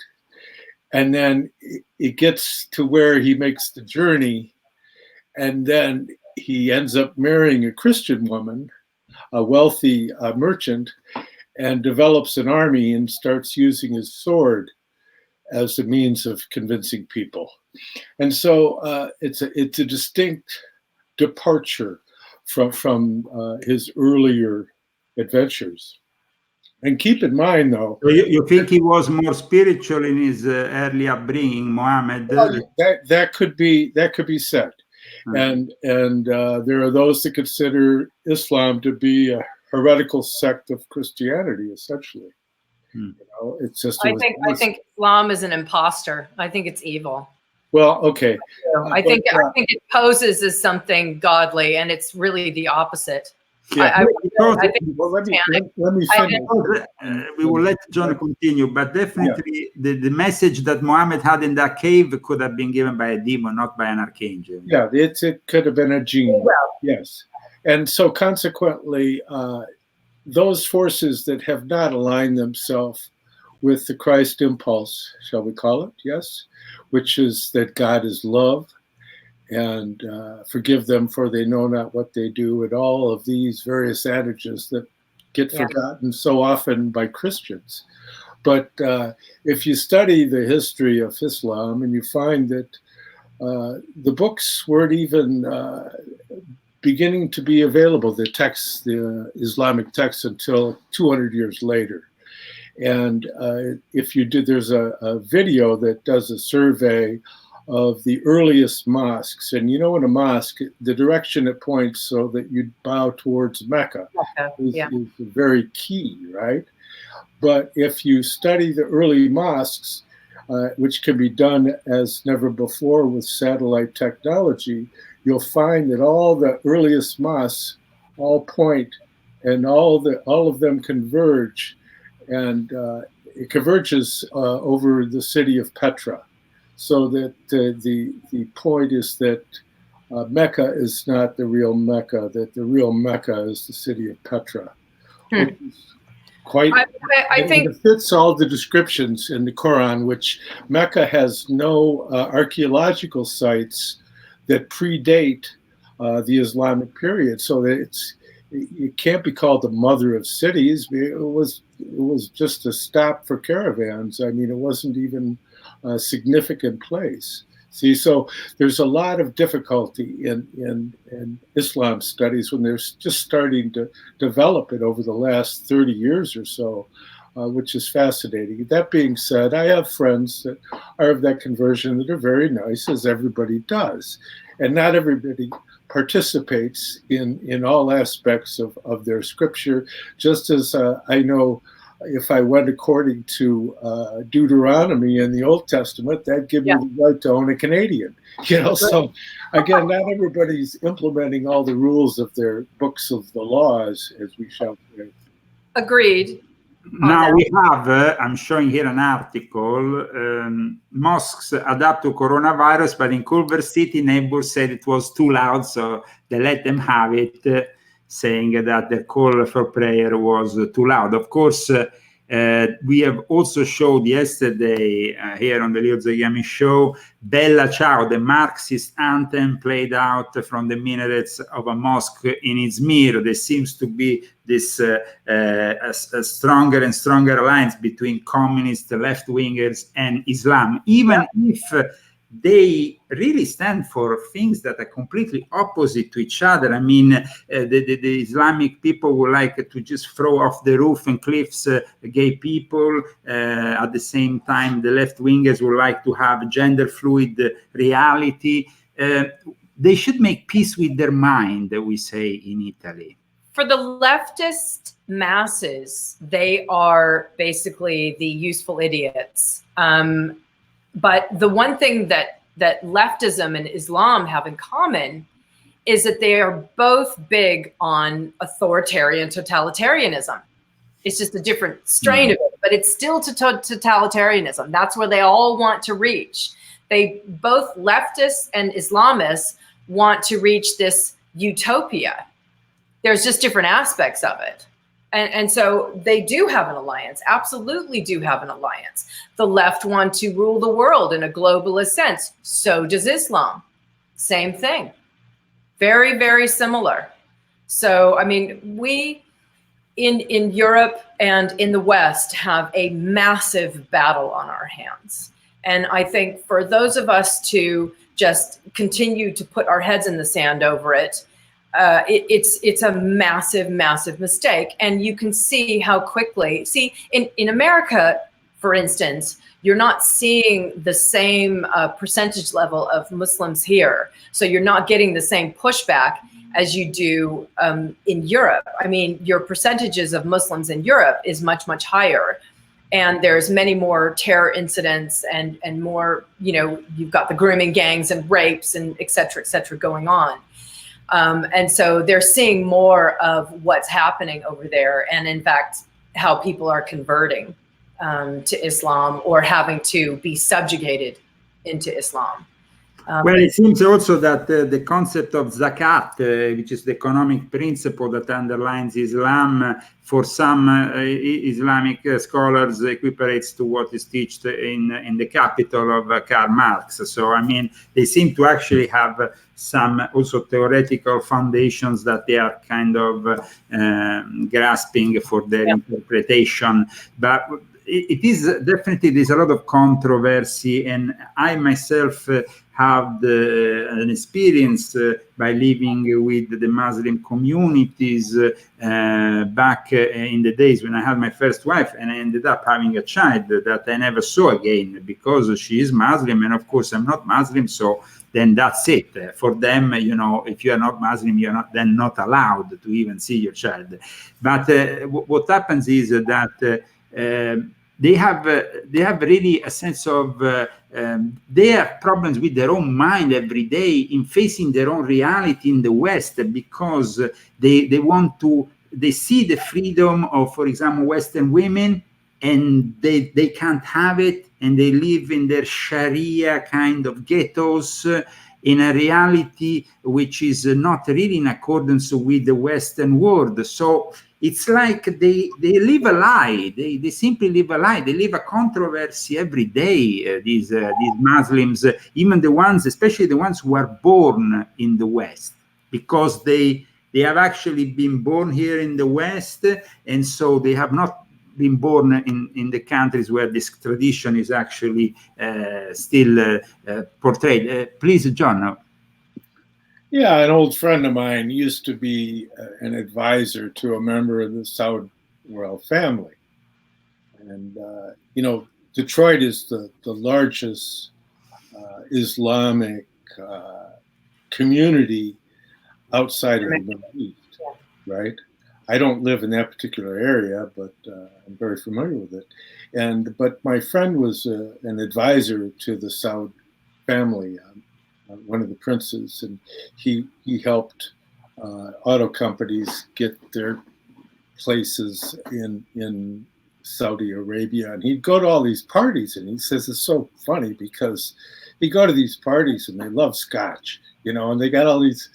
And then it gets to where he makes the journey, and then he ends up marrying a Christian woman, a wealthy merchant, and develops an army and starts using his sword as a means of convincing people. And so it's a distinct departure from his earlier adventures. And keep in mind, though, you think he was more spiritual in his early upbringing, Muhammad? That could be said. And there are those that consider Islam to be a heretical sect of Christianity, essentially. You know, it's just. I think Islam is an imposter. I think it's evil. Well, okay. I think it poses as something godly, and it's really the opposite. Yeah. I think let me finish. We will let John continue, but definitely the message that Muhammad had in that cave could have been given by a demon, not by an archangel. Yeah, it could have been a genie. Well, yes. And so consequently, those forces that have not aligned themselves with the Christ impulse, shall we call it, yes, which is that God is love, and forgive them for they know not what they do, and all of these various adages that get forgotten so often by Christians. But if you study the history of Islam, and you find that the books weren't even beginning to be available, the texts, the Islamic texts, until 200 years later. And if you did, there's a video that does a survey of the earliest mosques. And you know, in a mosque, the direction it points so that you bow towards Mecca is very key, right? But if you study the early mosques, which can be done as never before with satellite technology, you'll find that all the earliest mosques all point, and all of them converge, and it converges over the city of Petra. So that the point is that Mecca is not the real Mecca, that the real Mecca is the city of Petra. Which is quite, I think it fits all the descriptions in the Quran, which Mecca has no archaeological sites that predate the Islamic period. So that it can't be called the mother of cities. It was just a stop for caravans. I mean, it wasn't even a significant place. See, so there's a lot of difficulty in Islam studies when they're just starting to develop it over the last 30 years or so, which is fascinating. That being said, I have friends that are of that conversion that are very nice, as everybody does. And not everybody participates in all aspects of their scripture, just as I know if I went according to Deuteronomy in the Old Testament, that'd give me the right to own a Canadian. You know, so again, not everybody's implementing all the rules of their books of the laws, as we shall say. Agreed. Now we have, I'm showing here an article, mosques adapt to coronavirus, but in Culver City, neighbors said it was too loud, so they let them have it, saying that the call for prayer was too loud. Of course, We have also showed yesterday here on the Leo Zagami show, Bella Ciao, the Marxist anthem played out from the minarets of a mosque in Izmir. There seems to be this a stronger and stronger alliance between communist left-wingers and Islam, even if they really stand for things that are completely opposite to each other. I mean, the Islamic people would like to just throw off the roof and cliffs gay people. At the same time, the left-wingers would like to have gender-fluid reality. They should make peace with their mind, we say in Italy. For the leftist masses, they are basically the useful idiots. But the one thing that leftism and Islam have in common is that they are both big on authoritarian totalitarianism. It's just a different strain of it, but it's still totalitarianism. That's where they all want to reach. They both, leftists and Islamists, want to reach this utopia. There's just different aspects of it. And so they do have an alliance, absolutely do have an alliance. The left want to rule the world in a globalist sense. So does Islam. Same thing. Very, very similar. So, I mean, we in Europe and in the West have a massive battle on our hands. And I think for those of us to just continue to put our heads in the sand over it, it's a massive, massive mistake. And you can see how quickly, in America, for instance, you're not seeing the same percentage level of Muslims here. So you're not getting the same pushback as you do in Europe. I mean, your percentages of Muslims in Europe is much, much higher. And there's many more terror incidents and more, you've got the grooming gangs and rapes and et cetera, going on. And so they're seeing more of what's happening over there, and in fact, how people are converting to Islam or having to be subjugated into Islam. Well, it seems also that the concept of zakat, which is the economic principle that underlines Islam, for some Islamic scholars equiparates to what is taught in the capital of Karl Marx. So, I mean, they seem to actually have some also theoretical foundations that they are kind of grasping for their interpretation. But it is definitely, there's a lot of controversy, and I myself have an experience by living with the Muslim communities back in the days when I had my first wife, and I ended up having a child that I never saw again because she is Muslim, and of course I'm not Muslim, so then that's it. For them, if you are not Muslim, you're not allowed to even see your child. But what happens is that they have really a sense of they have problems with their own mind every day in facing their own reality in the West, because they see the freedom of, for example, Western women, and they can't have it, and they live in their Sharia kind of ghettos in a reality which is not really in accordance with the Western world. So it's like they live a lie. They simply live a lie. They live a controversy every day. These Muslims, even the ones, especially the ones who are born in the West, because they have actually been born here in the West, and so they have not been born in the countries where this tradition is actually still portrayed. Please, John. Yeah, an old friend of mine used to be an advisor to a member of the Saud royal family. And, Detroit is the largest Islamic community outside of the Middle East, right? I don't live in that particular area, but I'm very familiar with it. But my friend was an advisor to the Saud family, one of the princes, and he helped auto companies get their places in Saudi Arabia. And he'd go to all these parties, and he says it's so funny because he'd go to these parties and they love scotch, and they got all these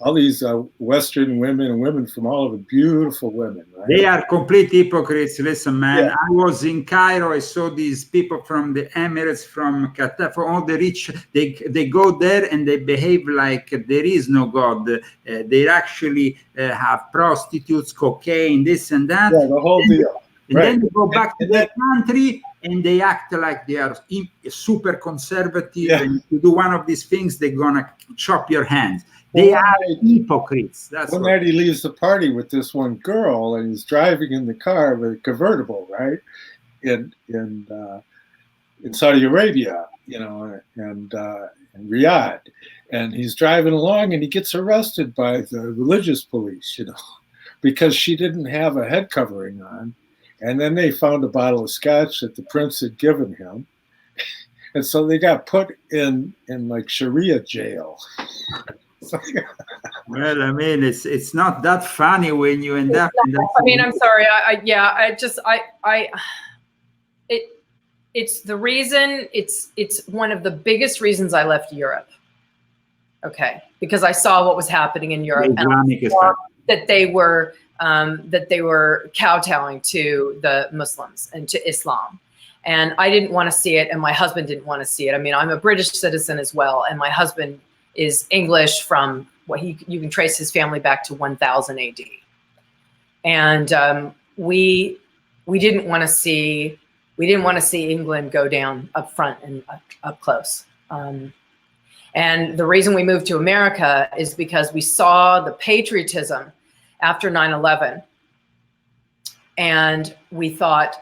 all these Western women and women from all over, beautiful women, right? They are complete hypocrites. Listen, man, Yeah. I was in Cairo. I saw these people from the Emirates, from Qatar, from all the rich. They go there and they behave like there is no God. They actually have prostitutes, cocaine, this and that. Yeah, the whole deal. And Right. then they go back to And their country and they act like they are super conservative. Yeah. And if you do one of these things, they're gonna chop your hands. They are hypocrites. That's One what. night he leaves the party with this one girl, and he's driving in the car with a convertible, right? In Saudi Arabia, you know, and in Riyadh, and he's driving along, and he gets arrested by the religious police, you know, because she didn't have a head covering on, and then they found a bottle of scotch that the prince had given him, and so they got put in like Sharia jail. Well, I mean, it's not that funny when you end up. In that I mean, I'm sorry. It's the reason. It's one of the biggest reasons I left Europe. Okay, because I saw what was happening in Europe, and I saw that they were kowtowing to the Muslims and to Islam. And I didn't want to see it, and my husband didn't want to see it. I mean, I'm a British citizen as well, and my husband is English from what you can trace his family back to 1000 AD. And we didn't want to see England go down up front and up close. And the reason we moved to America is because we saw the patriotism after 9/11, and we thought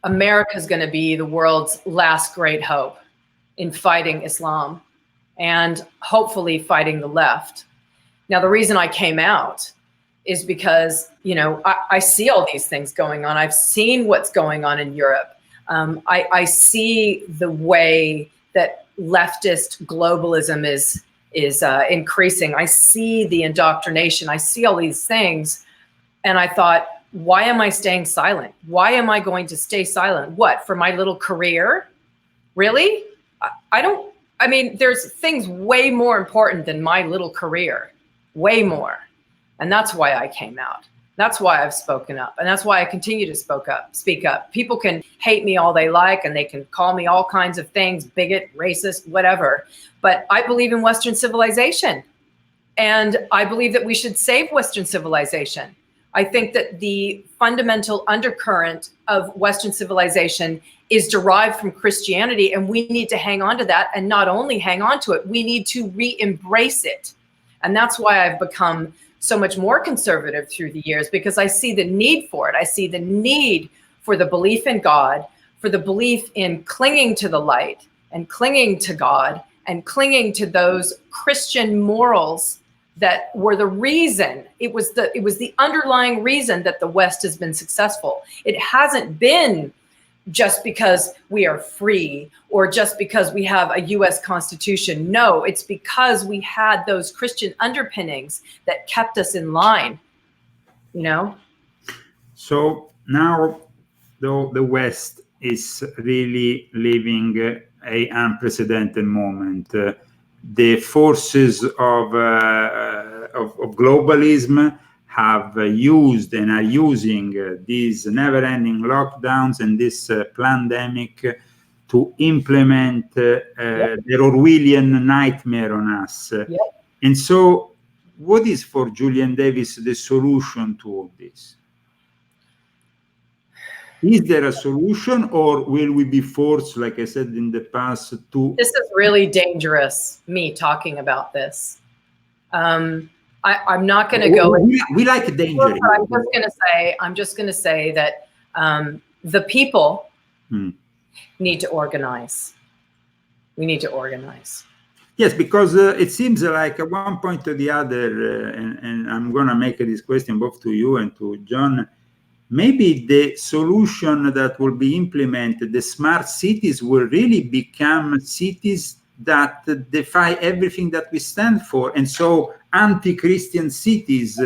America's going to be the world's last great hope in fighting Islam and hopefully fighting the left. Now, the reason I came out is because, you know, I see all these things going on. I've seen what's going on in Europe. I see the way that leftist globalism is increasing. I see the indoctrination. I see all these things. And I thought, why am I staying silent? Why am I going to stay silent? What, for my little career? Really? I mean, there's things way more important than my little career, way more. And that's why I came out. That's why I've spoken up. And that's why I continue to speak up. People can hate me all they like, and they can call me all kinds of things, bigot, racist, whatever. But I believe in Western civilization. And I believe that we should save Western civilization. I think that the fundamental undercurrent of Western civilization is derived from Christianity, and we need to hang on to that. And not only hang on to it, we need to re-embrace it. And that's why I've become so much more conservative through the years, because I see the need for it. I see the need for the belief in God, for the belief in clinging to the light and clinging to God and clinging to those Christian morals that were the reason. It was the underlying reason that the West has been successful. It hasn't been just because we are free or just because we have a US Constitution. No, it's because we had those Christian underpinnings that kept us in line, you know? So now the West is really living a unprecedented moment. The forces of globalism have used and are using these never-ending lockdowns and this pandemic to implement their Orwellian nightmare on us. Yep. And so, what is for Julienne Davis the solution to all this? Is there a solution, or will we be forced, like I said in the past, to... This is really dangerous, me talking about this. I'm not going to go... We like danger. I'm just going to say that the people need to organize. We need to organize. Yes, because it seems like at one point or the other, and I'm going to make this question both to you and to John, maybe the solution that will be implemented, the smart cities, will really become cities that defy everything that we stand for. And so anti-Christian cities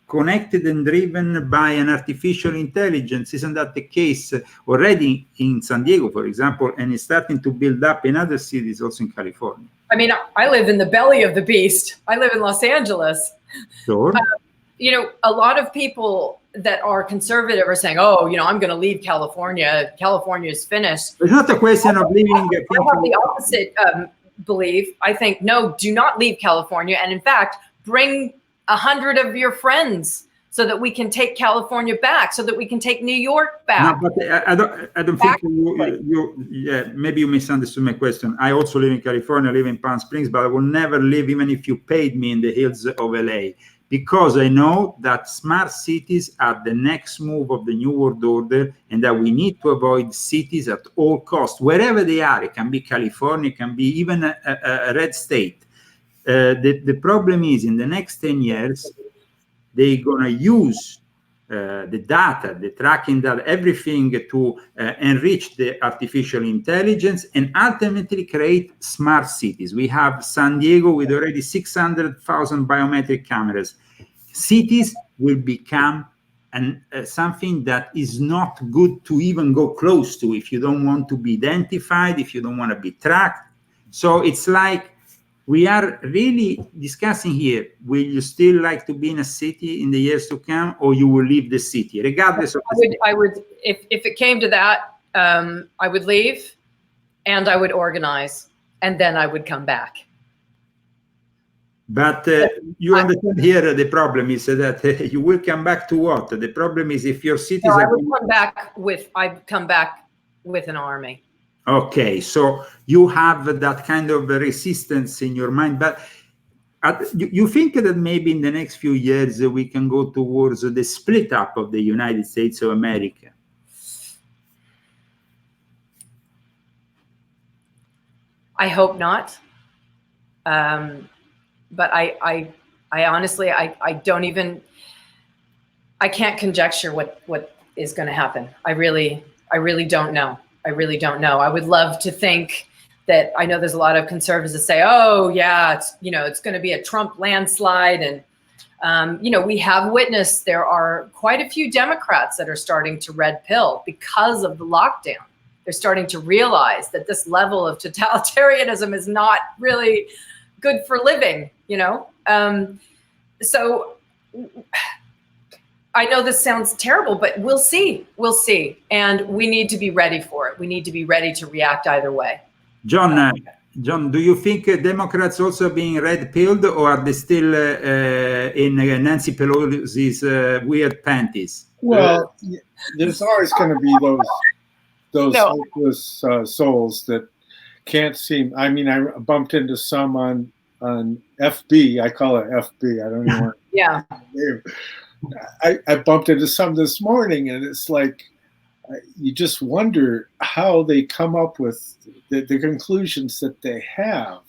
connected and driven by an artificial intelligence. Isn't that the case already in San Diego, for example, and is starting to build up in other cities, also in California? I mean, I live in the belly of the beast. I live in Los Angeles. Sure. You know, a lot of people that are conservative are saying, oh, you know, I'm going to leave California. California is finished. It's not a question of leaving. I have the opposite belief. I think, no, do not leave California. And in fact, bring 100 of your friends so that we can take California back, so that we can take New York back. No, but I don't think yeah, maybe you misunderstood my question. I also live in California, live in Palm Springs, but I will never live, even if you paid me, in the hills of LA, because I know that smart cities are the next move of the New World Order, and that we need to avoid cities at all costs, wherever they are. It can be California, it can be even a red state. The problem is, in the next 10 years, they're going to use the data, the tracking data, everything to enrich the artificial intelligence and ultimately create smart cities. We have San Diego with already 600,000 biometric cameras. Cities will become something that is not good to even go close to if you don't want to be identified, if you don't want to be tracked. So it's like, we are really discussing here, will you still like to be in a city in the years to come, or you will leave the city, regardless of I would, if it came to that, I would leave and I would organize and then I would come back. But you understand here, the problem is that you will come back to what? The problem is if your cities No, are... I'd come back with an army. Okay, so you have that kind of resistance in your mind, but you think that maybe in the next few years we can go towards the split up of the United States of America? I hope not. But I honestly, I don't even, I can't conjecture what is going to happen. I really don't know. I really don't know. I would love to think that, I know there's a lot of conservatives that say, oh yeah, it's going to be a Trump landslide. And, we have witnessed there are quite a few Democrats that are starting to red pill because of the lockdown. They're starting to realize that this level of totalitarianism is not really good for living, So I know this sounds terrible, but we'll see. We'll see. And we need to be ready for it. We need to be ready to react either way. John, do you think Democrats also being red-pilled, or are they still in Nancy Pelosi's weird panties? Well, there's always going to be those hopeless souls that can't seem. I mean, I bumped into some on FB. I call it FB. I don't even want to yeah. I bumped into some this morning, and it's like you just wonder how they come up with the conclusions that they have.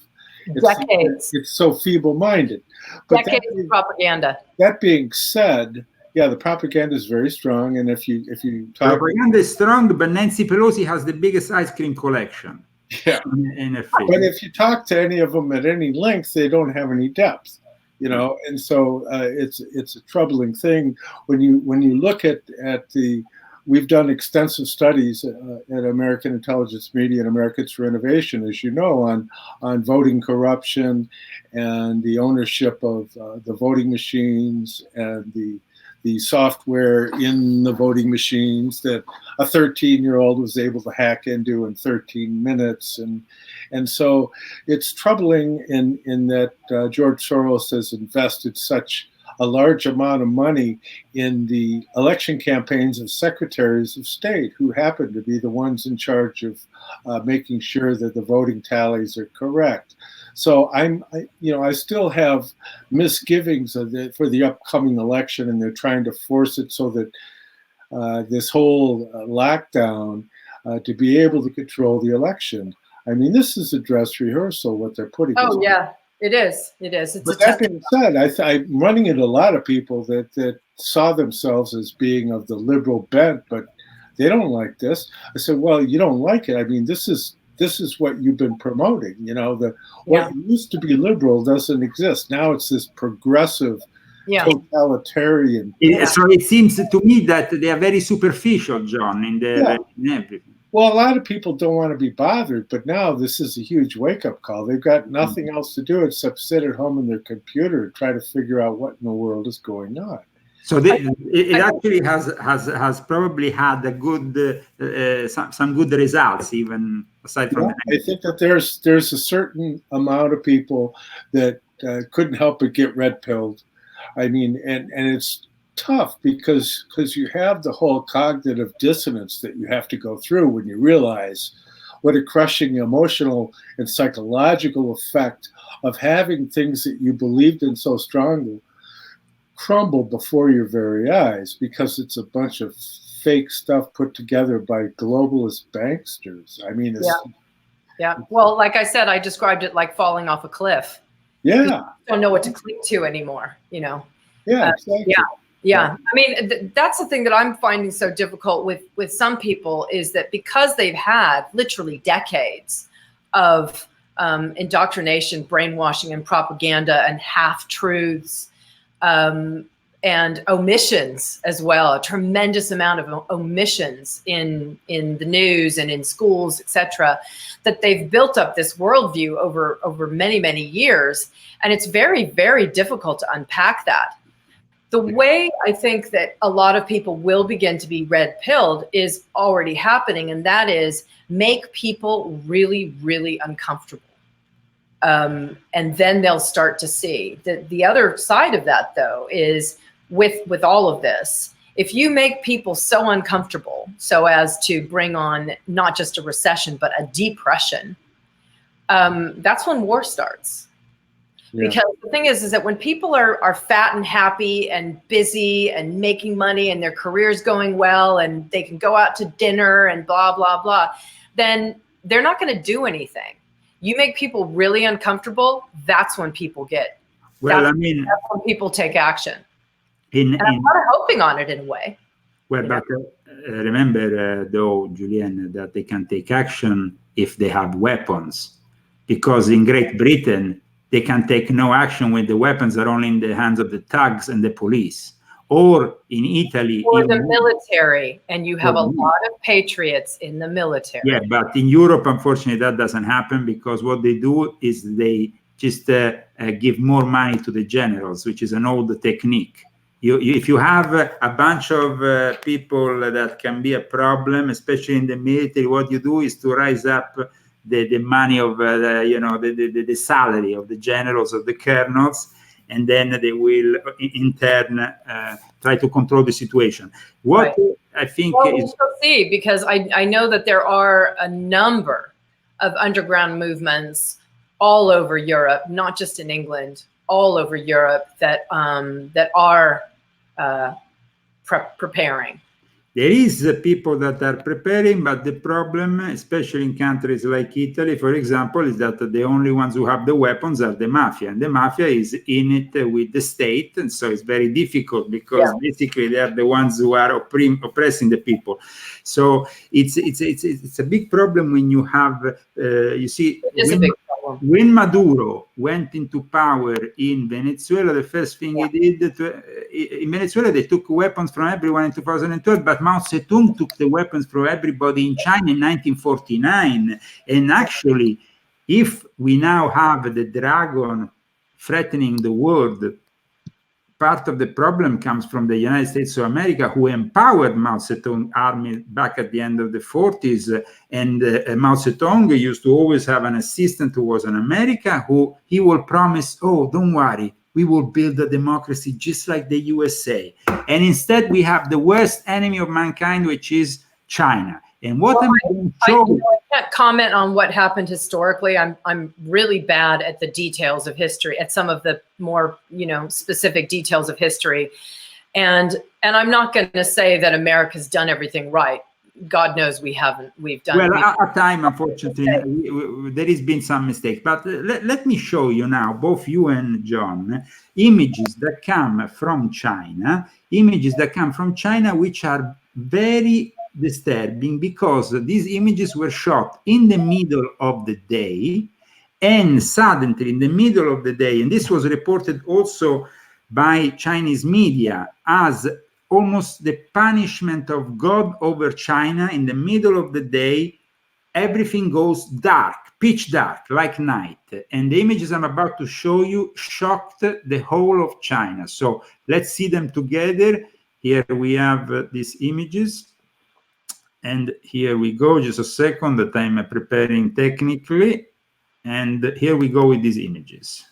Decades. It's so feeble-minded. But decades of propaganda. That being said, yeah, the propaganda is very strong, and if you talk, propaganda is strong, but Nancy Pelosi has the biggest ice cream collection. Yeah, but if you talk to any of them at any length, they don't have any depth. And so it's a troubling thing when you look at the. We've done extensive studies at American Intelligence Media and Americans for Innovation, as you know, on voting corruption and the ownership of the voting machines and the software in the voting machines that a 13-year-old was able to hack into in 13 minutes. And so it's troubling in that George Soros has invested such a large amount of money in the election campaigns of secretaries of state who happen to be the ones in charge of making sure that the voting tallies are correct. So I still have misgivings for the upcoming election, and they're trying to force it so that this whole lockdown to be able to control the election. I mean, this is a dress rehearsal, what they're putting. Oh, yeah, it is. It is. But that being said, I'm running into a lot of people that saw themselves as being of the liberal bent, but they don't like this. I said, well, you don't like it. I mean, this is what you've been promoting. What used to be liberal doesn't exist. Now it's this progressive, totalitarian. So it seems to me that they are very superficial, John, in everything. Well, a lot of people don't want to be bothered, but now this is a huge wake-up call. They've got nothing else to do except sit at home on their computer and try to figure out what in the world is going on. So it actually has probably had a good some good results, even aside from that. I think that there's a certain amount of people that couldn't help but get red-pilled. I mean, and it's tough because you have the whole cognitive dissonance that you have to go through when you realize what a crushing emotional and psychological effect of having things that you believed in so strongly crumble before your very eyes because it's a bunch of fake stuff put together by globalist banksters. I mean, it's, yeah. Well, like I said, I described it like falling off a cliff. Yeah. You don't know what to cling to anymore, you know? Yeah, exactly. Yeah. I mean, that's the thing that I'm finding so difficult with some people is that because they've had literally decades of indoctrination, brainwashing, and propaganda and half-truths, and omissions as well, a tremendous amount of omissions in the news and in schools, etc., that they've built up this worldview over many, many years. And it's very, very difficult to unpack that. The way I think that a lot of people will begin to be red-pilled is already happening, and that is make people really, really uncomfortable. And then they'll start to see. The other side of that, though, is with all of this, if you make people so uncomfortable so as to bring on not just a recession, but a depression, that's when war starts. Yeah. Because the thing is that when people are fat and happy and busy and making money and their career's going well and they can go out to dinner and blah, blah, blah, then they're not going to do anything. You make people really uncomfortable, that's when people get, that's when people take action. And I'm not hoping on it in a way. Well, but remember, though, Julienne, that they can take action if they have weapons. Because in Great Britain, they can take no action when the weapons are only in the hands of the thugs and the police. Or in Italy, or the military, and you have a lot of patriots in the military. Yeah, but in Europe, unfortunately, that doesn't happen because what they do is they just give more money to the generals, which is an old technique. If you have a bunch of people that can be a problem, especially in the military, what you do is to rise up the money of the salary of the generals, of the colonels, and then they will in turn try to control the situation. What I think we shall see, because I know that there are a number of underground movements all over Europe, not just in England, all over Europe that are preparing. There is people that are preparing, but the problem, especially in countries like Italy, for example, is that the only ones who have the weapons are the mafia, and the mafia is in it with the state, and so it's very difficult because basically they are the ones who are oppressing the people. So it's a big problem when you have, you see, when Maduro went into power in Venezuela, the first thing he did, in Venezuela, they took weapons from everyone in 2012, but Mao Zedong took the weapons from everybody in China in 1949. And actually, if we now have the dragon threatening the world, part of the problem comes from the United States of America, who empowered Mao Zedong army back at the end of the 40s. And Mao Zedong used to always have an assistant who was an American, who he will promise, oh, don't worry, we will build a democracy just like the USA. And instead, we have the worst enemy of mankind, which is China. And what I can't comment on what happened historically. I'm really bad at the details of history, at some of the more specific details of history, and I'm not going to say that America's done everything right. God knows we haven't. We've done well at time, unfortunately, there has been some mistake. But let me show you now, both you and John, images that come from China, which are very disturbing because these images were shot in the middle of the day, and suddenly in the middle of the day, and this was reported also by Chinese media as almost the punishment of God over China. In the middle of the day, everything goes dark, pitch dark, like night. And the images I'm about to show you shocked the whole of China. So let's see them together. Here we have these images. And here we go, just a second that I'm preparing technically. And here we go with these images.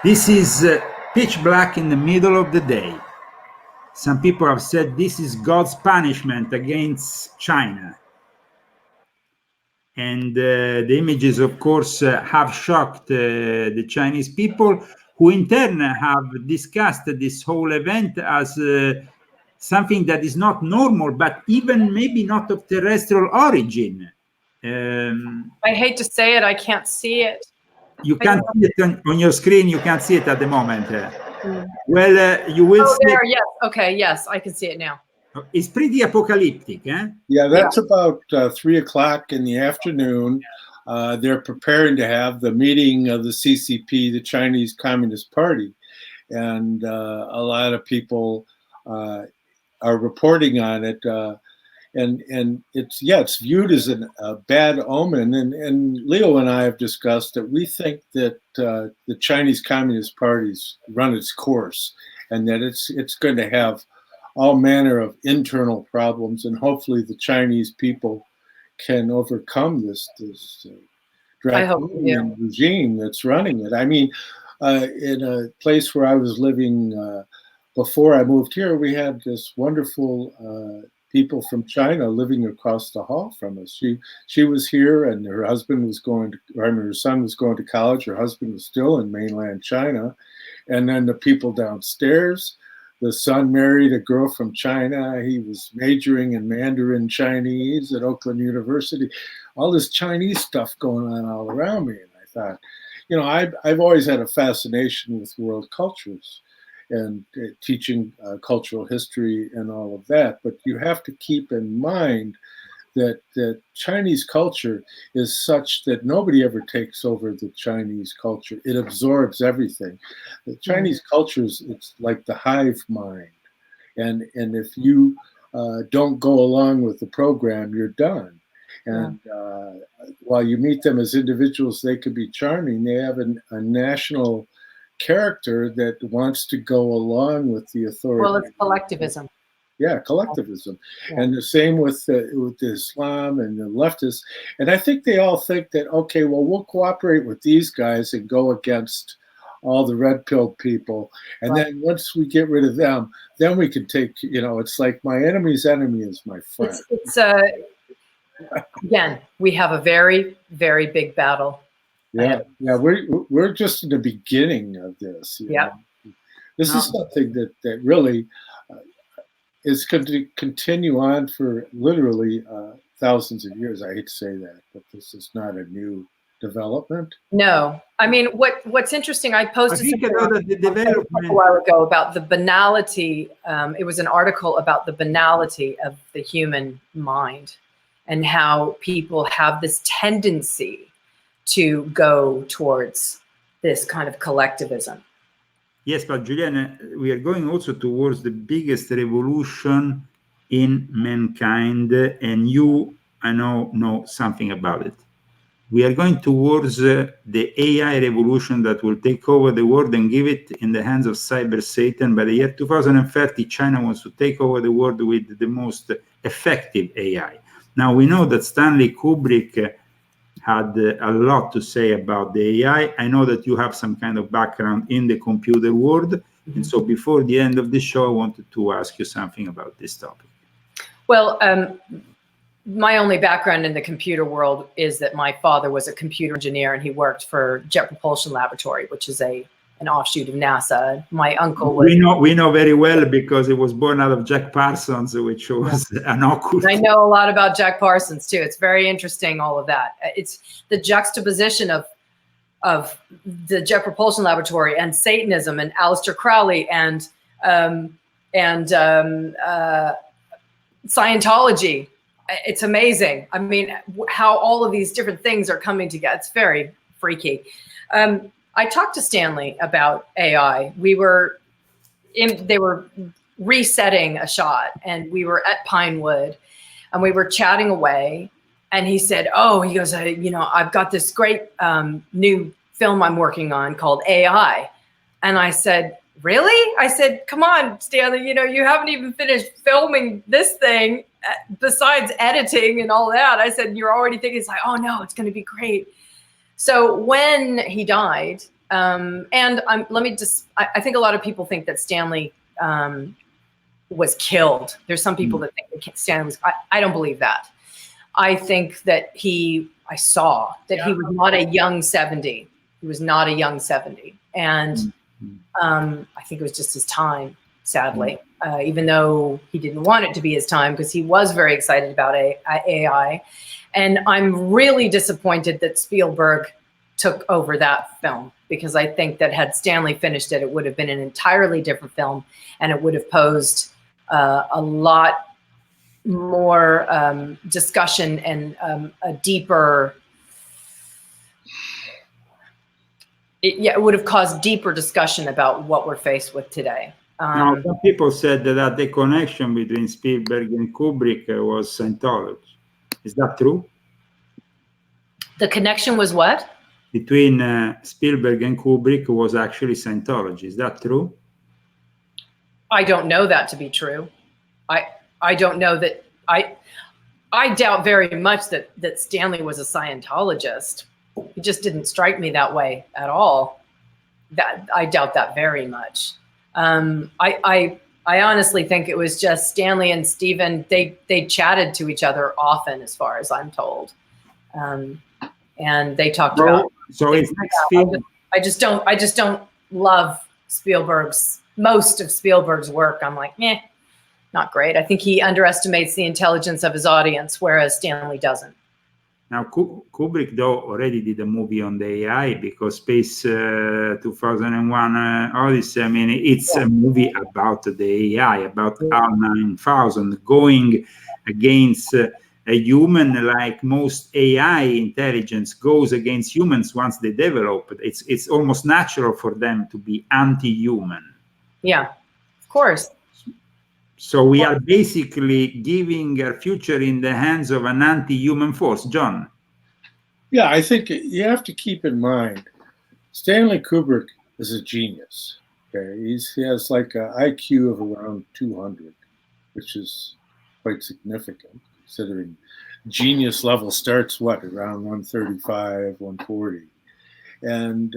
This is pitch black in the middle of the day. Some people have said this is God's punishment against China. And the images, of course, have shocked the Chinese people, who in turn have discussed this whole event as something that is not normal, but even maybe not of terrestrial origin. I hate to say it, I can't see it. You can't see it on your screen. You can't see it at the moment. Well, you will see there, it. yes. Okay, yes, I can see it now. It's pretty apocalyptic, eh? Yeah, that's about 3 o'clock in the afternoon. They're preparing to have the meeting of the CCP, the Chinese Communist Party. And a lot of people are reporting on it. And it's viewed as a bad omen. And Leo and I have discussed that we think that the Chinese Communist Party's run its course, and that it's going to have all manner of internal problems, and hopefully the Chinese people can overcome this draconian regime that's running it. I mean, in a place where I was living before I moved here, we had this wonderful people from China living across the hall from us. She was here, and her husband was her son was going to college. Her husband was still in mainland China, and then the people downstairs. The son married a girl from China. He was majoring in Mandarin Chinese at Oakland University. All this Chinese stuff going on all around me. And I thought, you know, I've always had a fascination with world cultures and teaching cultural history and all of that. But you have to keep in mind that Chinese culture is such that nobody ever takes over the Chinese culture. It absorbs everything. The Chinese culture it's like the hive mind. And if you don't go along with the program, you're done. And while you meet them as individuals, they could be charming. They have a national character that wants to go along with the authority. Well, it's collectivism. Yeah, collectivism. Yeah. And the same with Islam and the leftists. And I think they all think that, okay, well, we'll cooperate with these guys and go against all the red-pilled people. And then once we get rid of them, then we can take, you know, it's like my enemy's enemy is my friend. It's again, we have a very, very big battle. Yeah, we're just in the beginning of this. You know? This is something that really is going to continue on for literally thousands of years. I hate to say that, but this is not a new development. No, I mean, what's interesting, I posted something a while ago about the banality. It was an article about the banality of the human mind and how people have this tendency to go towards this kind of collectivism. Yes, but Julienne, we are going also towards the biggest revolution in mankind, and you, I know something about it. We are going towards the AI revolution that will take over the world and give it in the hands of cyber Satan. By the year 2030, China wants to take over the world with the most effective AI. Now, we know that Stanley Kubrick had a lot to say about the AI. I know that you have some kind of background in the computer world. And so before the end of the show, I wanted to ask you something about this topic. Well, my only background in the computer world is that my father was a computer engineer and he worked for Jet Propulsion Laboratory, which is an offshoot of NASA. My uncle was... We know very well because it was born out of Jack Parsons, which was an occult. I know a lot about Jack Parsons too. It's very interesting, all of that. It's the juxtaposition of the Jet Propulsion Laboratory and Satanism and Aleister Crowley and Scientology. It's amazing. I mean, how all of these different things are coming together. It's very freaky. I talked to Stanley about AI. they were resetting a shot, and we were at Pinewood, and we were chatting away. And he said, "Oh," he goes, "I've got this great new film I'm working on called AI." And I said, "Really?" I said, "Come on, Stanley, you haven't even finished filming this thing besides editing and all that." I said, "You're already thinking," it's like, "Oh no, it's going to be great." So when he died, and I think a lot of people think that Stanley was killed. There's some people that think that Stanley was, I don't believe that. I think that I saw that he was not a young 70. He was not a young 70. And I think it was just his time, sadly, even though he didn't want it to be his time, because he was very excited about AI. And I'm really disappointed that Spielberg took over that film, because I think that had Stanley finished it, it would have been an entirely different film, and it would have posed a lot more discussion and a deeper, it would have caused deeper discussion about what we're faced with today. Now, some people said that the connection between Spielberg and Kubrick was Scientology. Is that true? The connection was what? Between Spielberg and Kubrick was actually Scientology. Is that true? I don't know that to be true. I don't know that. I doubt very much that Stanley was a Scientologist. It just didn't strike me that way at all. That I doubt that very much. I honestly think it was just Stanley and Steven. They chatted to each other often, as far as I'm told, and they talked about. So it's next film. I just don't love most of Spielberg's work. I'm like, not great. I think he underestimates the intelligence of his audience, whereas Stanley doesn't. Now, Kubrick, though, already did a movie on the AI, because Space 2001 Odyssey, I mean, it's a movie about the AI, about HAL 9000 going against a human, like most AI intelligence goes against humans once they develop it. It's almost natural for them to be anti-human. Yeah, of course. So we are basically giving our future in the hands of an anti-human force. John? Yeah, I think you have to keep in mind, Stanley Kubrick is a genius. Okay, he has like an IQ of around 200, which is quite significant, considering genius level starts around 135, 140. And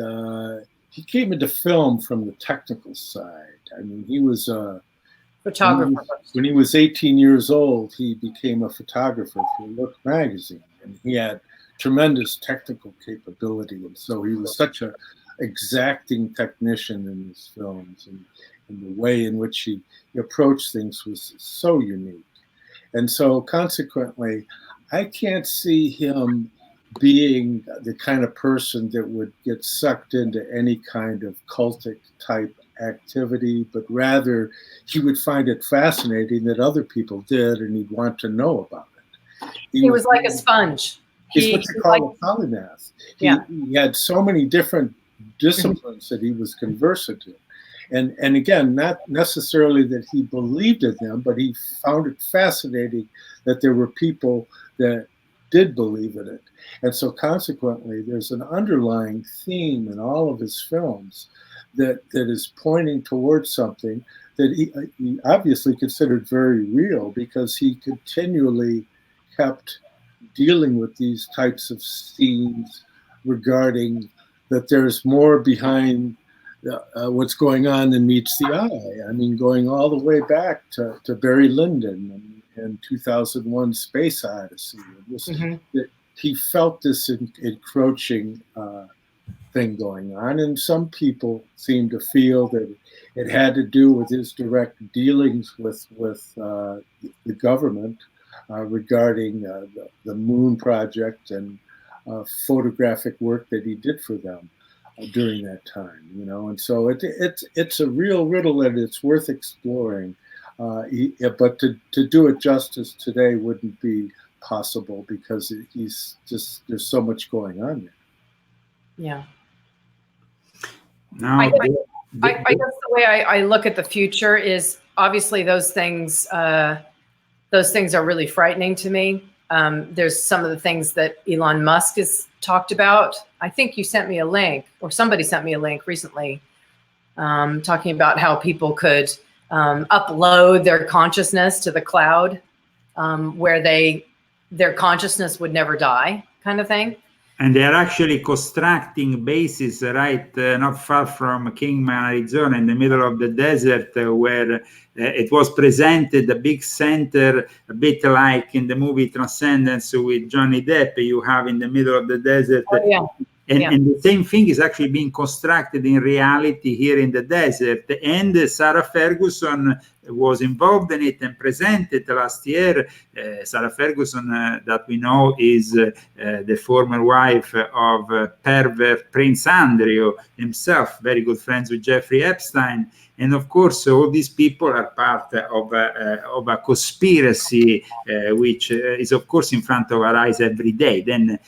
he came into film from the technical side. I mean, he was a photographer. When he was 18 years old, he became a photographer for Look magazine, and he had tremendous technical capability. And so he was such an exacting technician in his films, and the way in which he approached things was so unique. And so consequently, I can't see him being the kind of person that would get sucked into any kind of cultic type activity, but rather he would find it fascinating that other people did, and he'd want to know about it. He was like a sponge. He's what you call a polymath. He had so many different disciplines that he was conversant in. And again, not necessarily that he believed in them, but he found it fascinating that there were people that did believe in it. And so consequently, there's an underlying theme in all of his films that is pointing towards something that he obviously considered very real, because he continually kept dealing with these types of themes regarding that there's more behind what's going on than meets the eye. I mean, going all the way back to Barry Lyndon and 2001 Space Odyssey. That he felt this encroaching thing going on, and some people seem to feel that it had to do with his direct dealings with the government regarding the Moon Project and photographic work that he did for them during that time, and so it's a real riddle, and it's worth exploring. But to do it justice today wouldn't be possible, because there's so much going on there. Yeah. Now, I guess the way I look at the future is obviously those things are really frightening to me. There's some of the things that Elon Musk has talked about. I think you sent me a link, or somebody sent me a link recently, talking about how people could upload their consciousness to the cloud, where their consciousness would never die, kind of thing. And they are actually constructing bases right not far from Kingman, Arizona, in the middle of the desert, where it was presented, a big center, a bit like in the movie Transcendence with Johnny Depp. You have in the middle of the desert. Oh, yeah. And the same thing is actually being constructed in reality here in the desert. And Sarah Ferguson was involved in it and presented last year. Sarah Ferguson, that we know, is the former wife of pervert Prince Andrew himself, very good friends with Jeffrey Epstein. And of course, all these people are part of a conspiracy, which is, of course, in front of our eyes every day. Then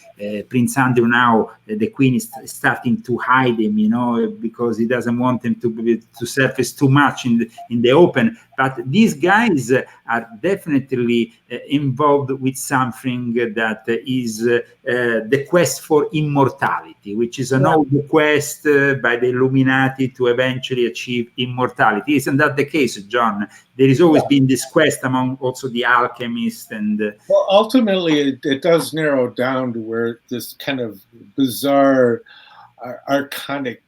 Prince Andrew now, the Queen is starting to hide him, because he doesn't want him to surface too much in the open. But these guys are definitely involved with something that is the quest for immortality, which is an old quest by the Illuminati to eventually achieve immortality. Isn't that the case, John? There has always been this quest among also the alchemists and... Well, ultimately, it does narrow down to where this kind of bizarre, archonic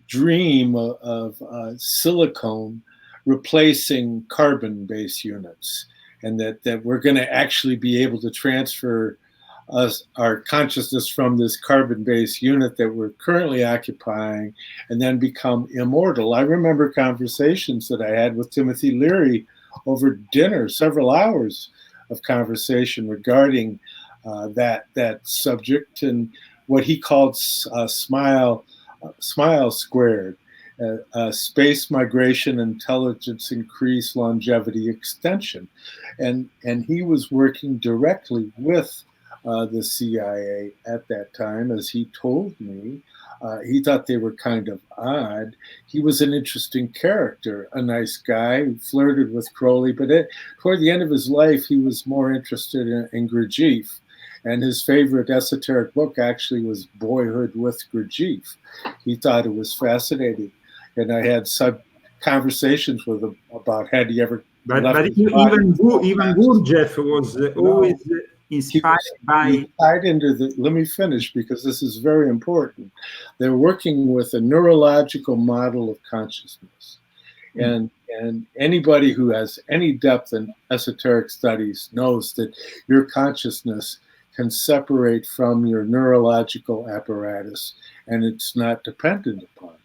dream of silicone replacing carbon-based units, and that we're going to actually be able to transfer our consciousness from this carbon-based unit that we're currently occupying and then become immortal. I remember conversations that I had with Timothy Leary over dinner, several hours of conversation regarding that subject and what he called smile squared. Space migration, intelligence increase, longevity extension. And he was working directly with the CIA at that time. As he told me, he thought they were kind of odd. He was an interesting character, a nice guy who flirted with Crowley, but toward the end of his life, he was more interested in Gurdjieff. And his favorite esoteric book actually was Boyhood with Gurdjieff. He thought it was fascinating. And I had some conversations with him about had he ever... But even Gurdjieff was always inspired by... tied into the... Let me finish, because this is very important. They're working with a neurological model of consciousness. And anybody who has any depth in esoteric studies knows that your consciousness can separate from your neurological apparatus, and it's not dependent upon.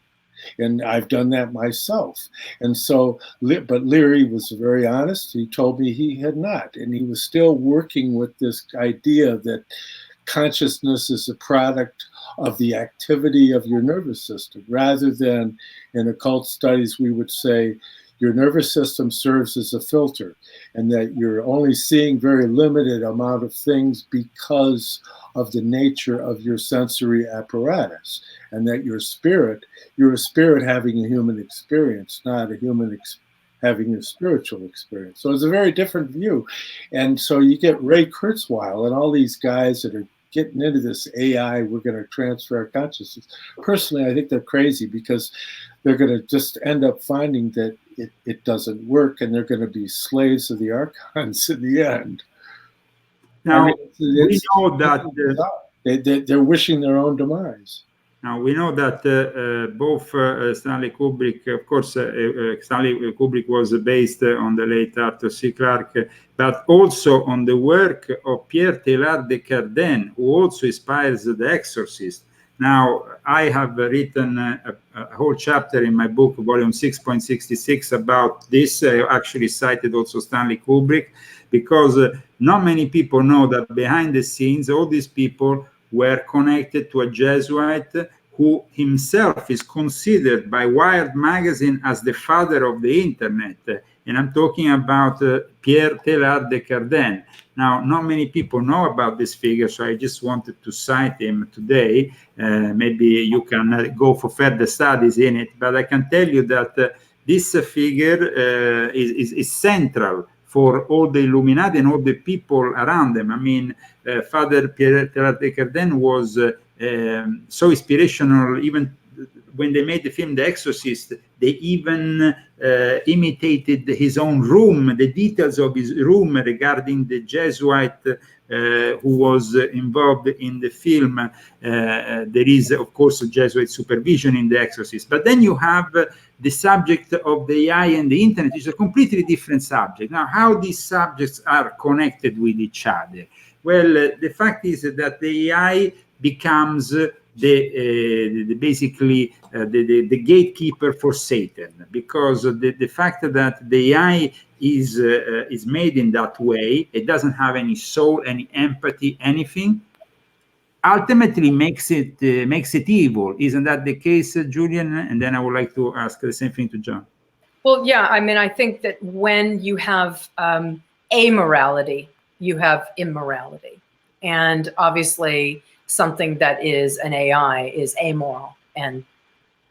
And I've done that myself. And so, but Leary was very honest. He told me he had not. And he was still working with this idea that consciousness is a product of the activity of your nervous system, rather than in occult studies, we would say your nervous system serves as a filter, and that you're only seeing very limited amount of things because of the nature of your sensory apparatus, and that you're a spirit having a human experience, not a human having a spiritual experience. So it's a very different view. And so you get Ray Kurzweil and all these guys that are getting into this AI, we're going to transfer our consciousness. Personally, I think they're crazy, because they're going to just end up finding that it doesn't work, and they're going to be slaves of the archons in the end. Now, we know that they're wishing their own demise. Now, we know that both Stanley Kubrick, of course, Stanley Kubrick was based on the late Arthur C. Clarke, but also on the work of Pierre Teilhard de Chardin, who also inspires The Exorcist. Now, I have written a whole chapter in my book, volume 6.66, about this. I actually cited also Stanley Kubrick, because not many people know that behind the scenes, all these people were connected to a Jesuit who himself is considered by Wired magazine as the father of the internet. and I'm talking about Pierre Teilhard de Chardin. Now, not many people know about this figure, so I just wanted to cite him today. Maybe you can go for further studies in it, but I can tell you that this figure is central for all the Illuminati and all the people around them. I mean, Father Pierre Teilhard de Chardin was so inspirational. Even when they made the film The Exorcist, they even imitated his own room, the details of his room regarding the Jesuit who was involved in the film. There is, of course, a Jesuit supervision in The Exorcist. But then you have the subject of the AI and the internet, which is a completely different subject. Now, how these subjects are connected with each other? Well, the fact is that the AI becomes basically the gatekeeper for Satan, because the fact that the AI is made in that way, it doesn't have any soul, any empathy, anything, ultimately makes it evil. Isn't that the case, Julian? And then I would like to ask the same thing to John. Well, yeah, I mean, I think that when you have amorality, you have immorality. And obviously, something that is an AI is amoral, and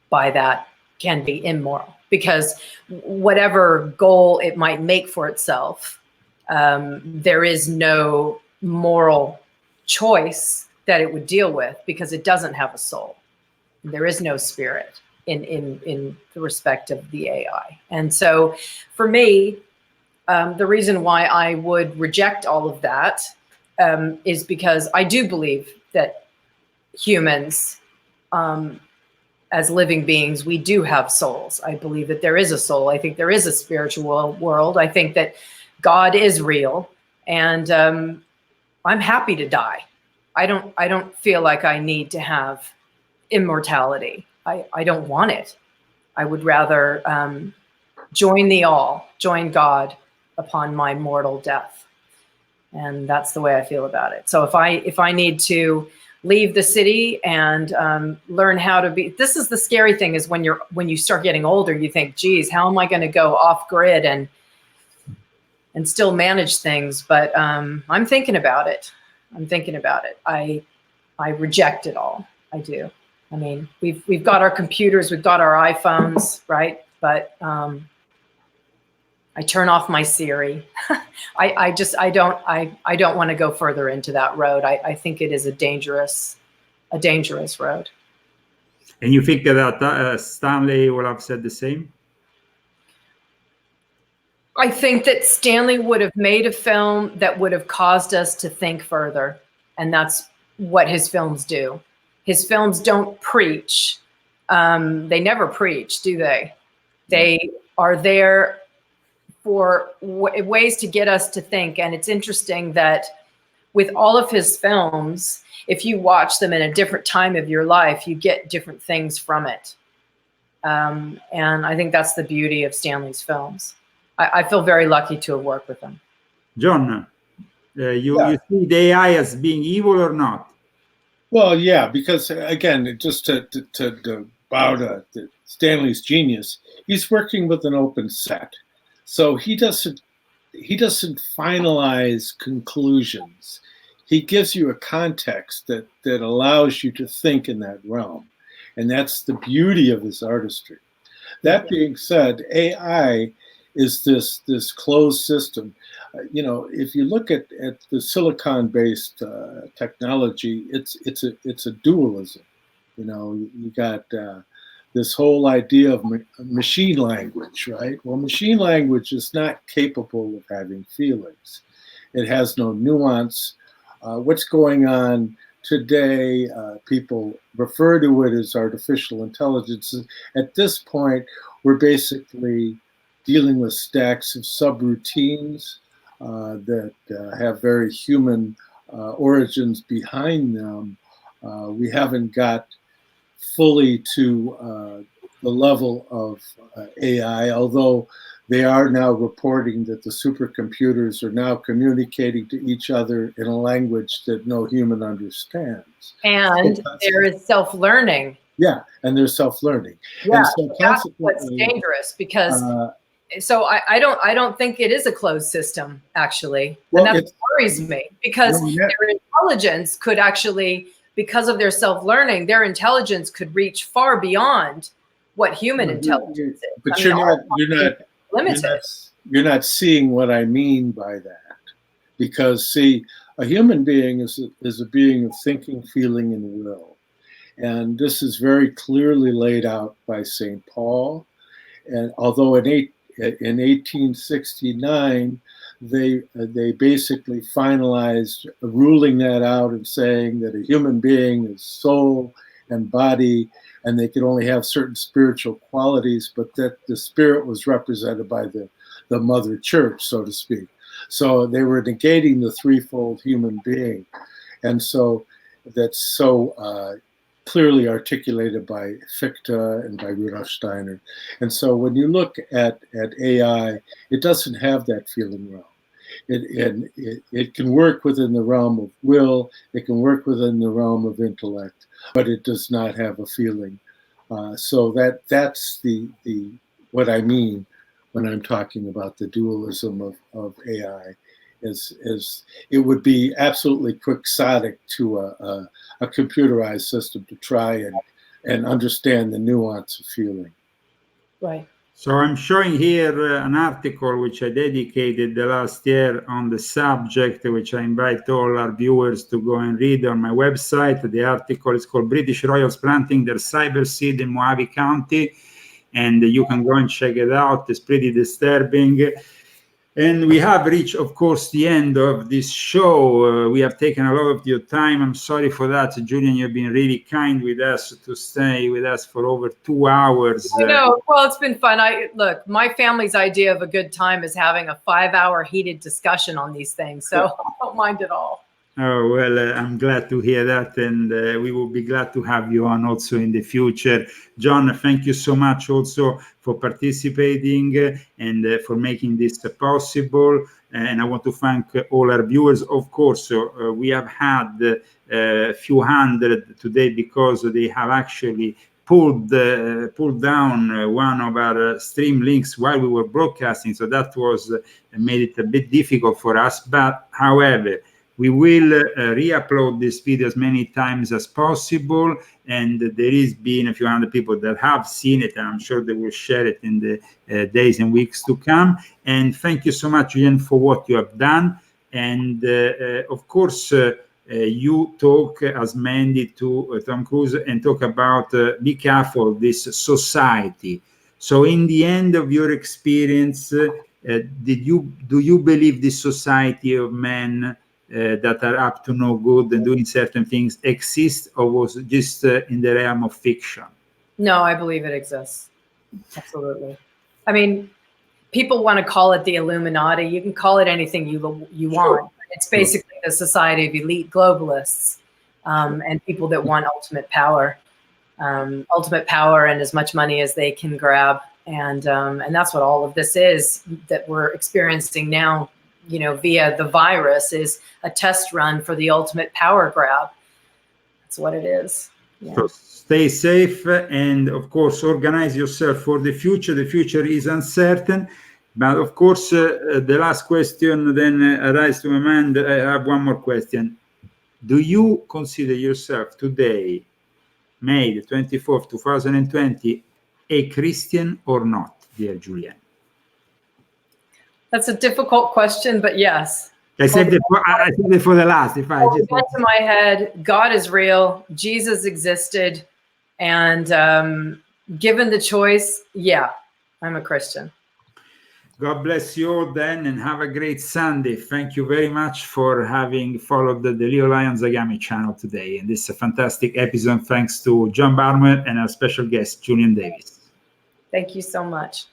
by that can be immoral, because whatever goal it might make for itself, there is no moral choice that it would deal with, because it doesn't have a soul. There is no spirit in the respect of the AI. And so for me, the reason why I would reject all of that is because I do believe that humans, as living beings, we do have souls. I believe that there is a soul. I think there is a spiritual world. I think that God is real, and I'm happy to die. I don't feel like I need to have immortality. I don't want it. I would rather join God upon my mortal death. And that's the way I feel about it. So if I need to leave the city and learn how to be, this is the scary thing, is when you start getting older, you think, geez, how am I going to go off grid and still manage things? But I'm thinking about it. I reject it all. I do. I mean, we've got our computers, we've got our iPhones, right? But I turn off my Siri. I don't want to go further into that road. I think it is a dangerous road. And you think that Stanley would have said the same? I think that Stanley would have made a film that would have caused us to think further. And that's what his films do. His films don't preach. They never preach, do they? They are there for ways to get us to think. And it's interesting that with all of his films, if you watch them in a different time of your life, you get different things from it. And I think that's the beauty of Stanley's films. I feel very lucky to have worked with him. John, you see the AI as being evil or not? Well, yeah, because again, just to bow to Stanley's genius, he's working with an open set, so he doesn't finalize conclusions. He gives you a context that allows you to think in that realm, and that's the beauty of his artistry. That being said, AI is this closed system. If you look at the silicon-based technology, it's a dualism. You got this whole idea of machine language, right? Well, machine language is not capable of having feelings. It has no nuance. What's going on today, people refer to it as artificial intelligence. At this point, we're basically dealing with stacks of subroutines that have very human origins behind them. We haven't got fully to the level of AI, although they are now reporting that the supercomputers are now communicating to each other in a language that no human understands. And there is self-learning. Yeah, and there's self-learning. Yeah, and so that's what's dangerous, because so I don't think it is a closed system, actually. Well, and that worries me, because their intelligence could actually, because of their self-learning, their intelligence could reach far beyond what human intelligence is. But you're not seeing what I mean by that. Because, see, a human being is a being of thinking, feeling, and will. And this is very clearly laid out by St. Paul. And although in 1869, they basically finalized ruling that out and saying that a human being is soul and body, and they could only have certain spiritual qualities, but that the spirit was represented by the mother church, so to speak. So they were negating the threefold human being. And so that's so clearly articulated by Fichte and by Rudolf Steiner. And so when you look at AI, it doesn't have that feeling realm. It can work within the realm of will, it can work within the realm of intellect, but it does not have a feeling. So that's the what I mean when I'm talking about the dualism of AI, is it would be absolutely quixotic to a computerized system to try and understand the nuance of feeling. Right. So I'm showing here an article which I dedicated the last year on the subject, which I invite all our viewers to go and read on my website. The article is called British Royals Planting Their Cyber Seed in Moavi County. And you can go and check it out. It's pretty disturbing. And we have reached, of course, the end of this show. We have taken a lot of your time. I'm sorry for that. Julian, you've been really kind with us to stay with us for over 2 hours. I know. Well, it's been fun. Look, my family's idea of a good time is having a 5-hour heated discussion on these things. So I don't mind at all. Oh, well, I'm glad to hear that, and we will be glad to have you on also in the future. John, thank you so much also for participating and for making this possible. And I want to thank all our viewers. Of course, we have had a few hundred today because they have actually pulled down one of our stream links while we were broadcasting. So that was made it a bit difficult for us. But however, we will re-upload this video as many times as possible, and there is been a few hundred people that have seen it, and I'm sure they will share it in the days and weeks to come. And thank you so much, Julienne, for what you have done. And of course, you talk as Mandy to Tom Cruise and talk about be careful of this society. So in the end of your experience, do you believe this society of men that are up to no good and doing certain things exist, or was it just in the realm of fiction? No, I believe it exists. Absolutely. I mean, people want to call it the Illuminati. You can call it anything you want. It's basically the society of elite globalists and people that want ultimate power and as much money as they can grab. And that's what all of this is that we're experiencing now, you know, via the virus, is a test run for the ultimate power grab. That's what it is. Yeah. So stay safe and, of course, organize yourself for the future. The future is uncertain. But, of course, the last question then arises to my mind. I have one more question. Do you consider yourself today, May the 24th, 2020, a Christian or not, dear Julienne? That's a difficult question, but yes. I saved it for the last. If I just went to my head, God is real, Jesus existed, and given the choice, yeah, I'm a Christian. God bless you all then, and have a great Sunday. Thank you very much for having followed the Lyon Zagami channel today. And this is a fantastic episode thanks to John Barmer and our special guest, Julienne Davis. Thank you so much.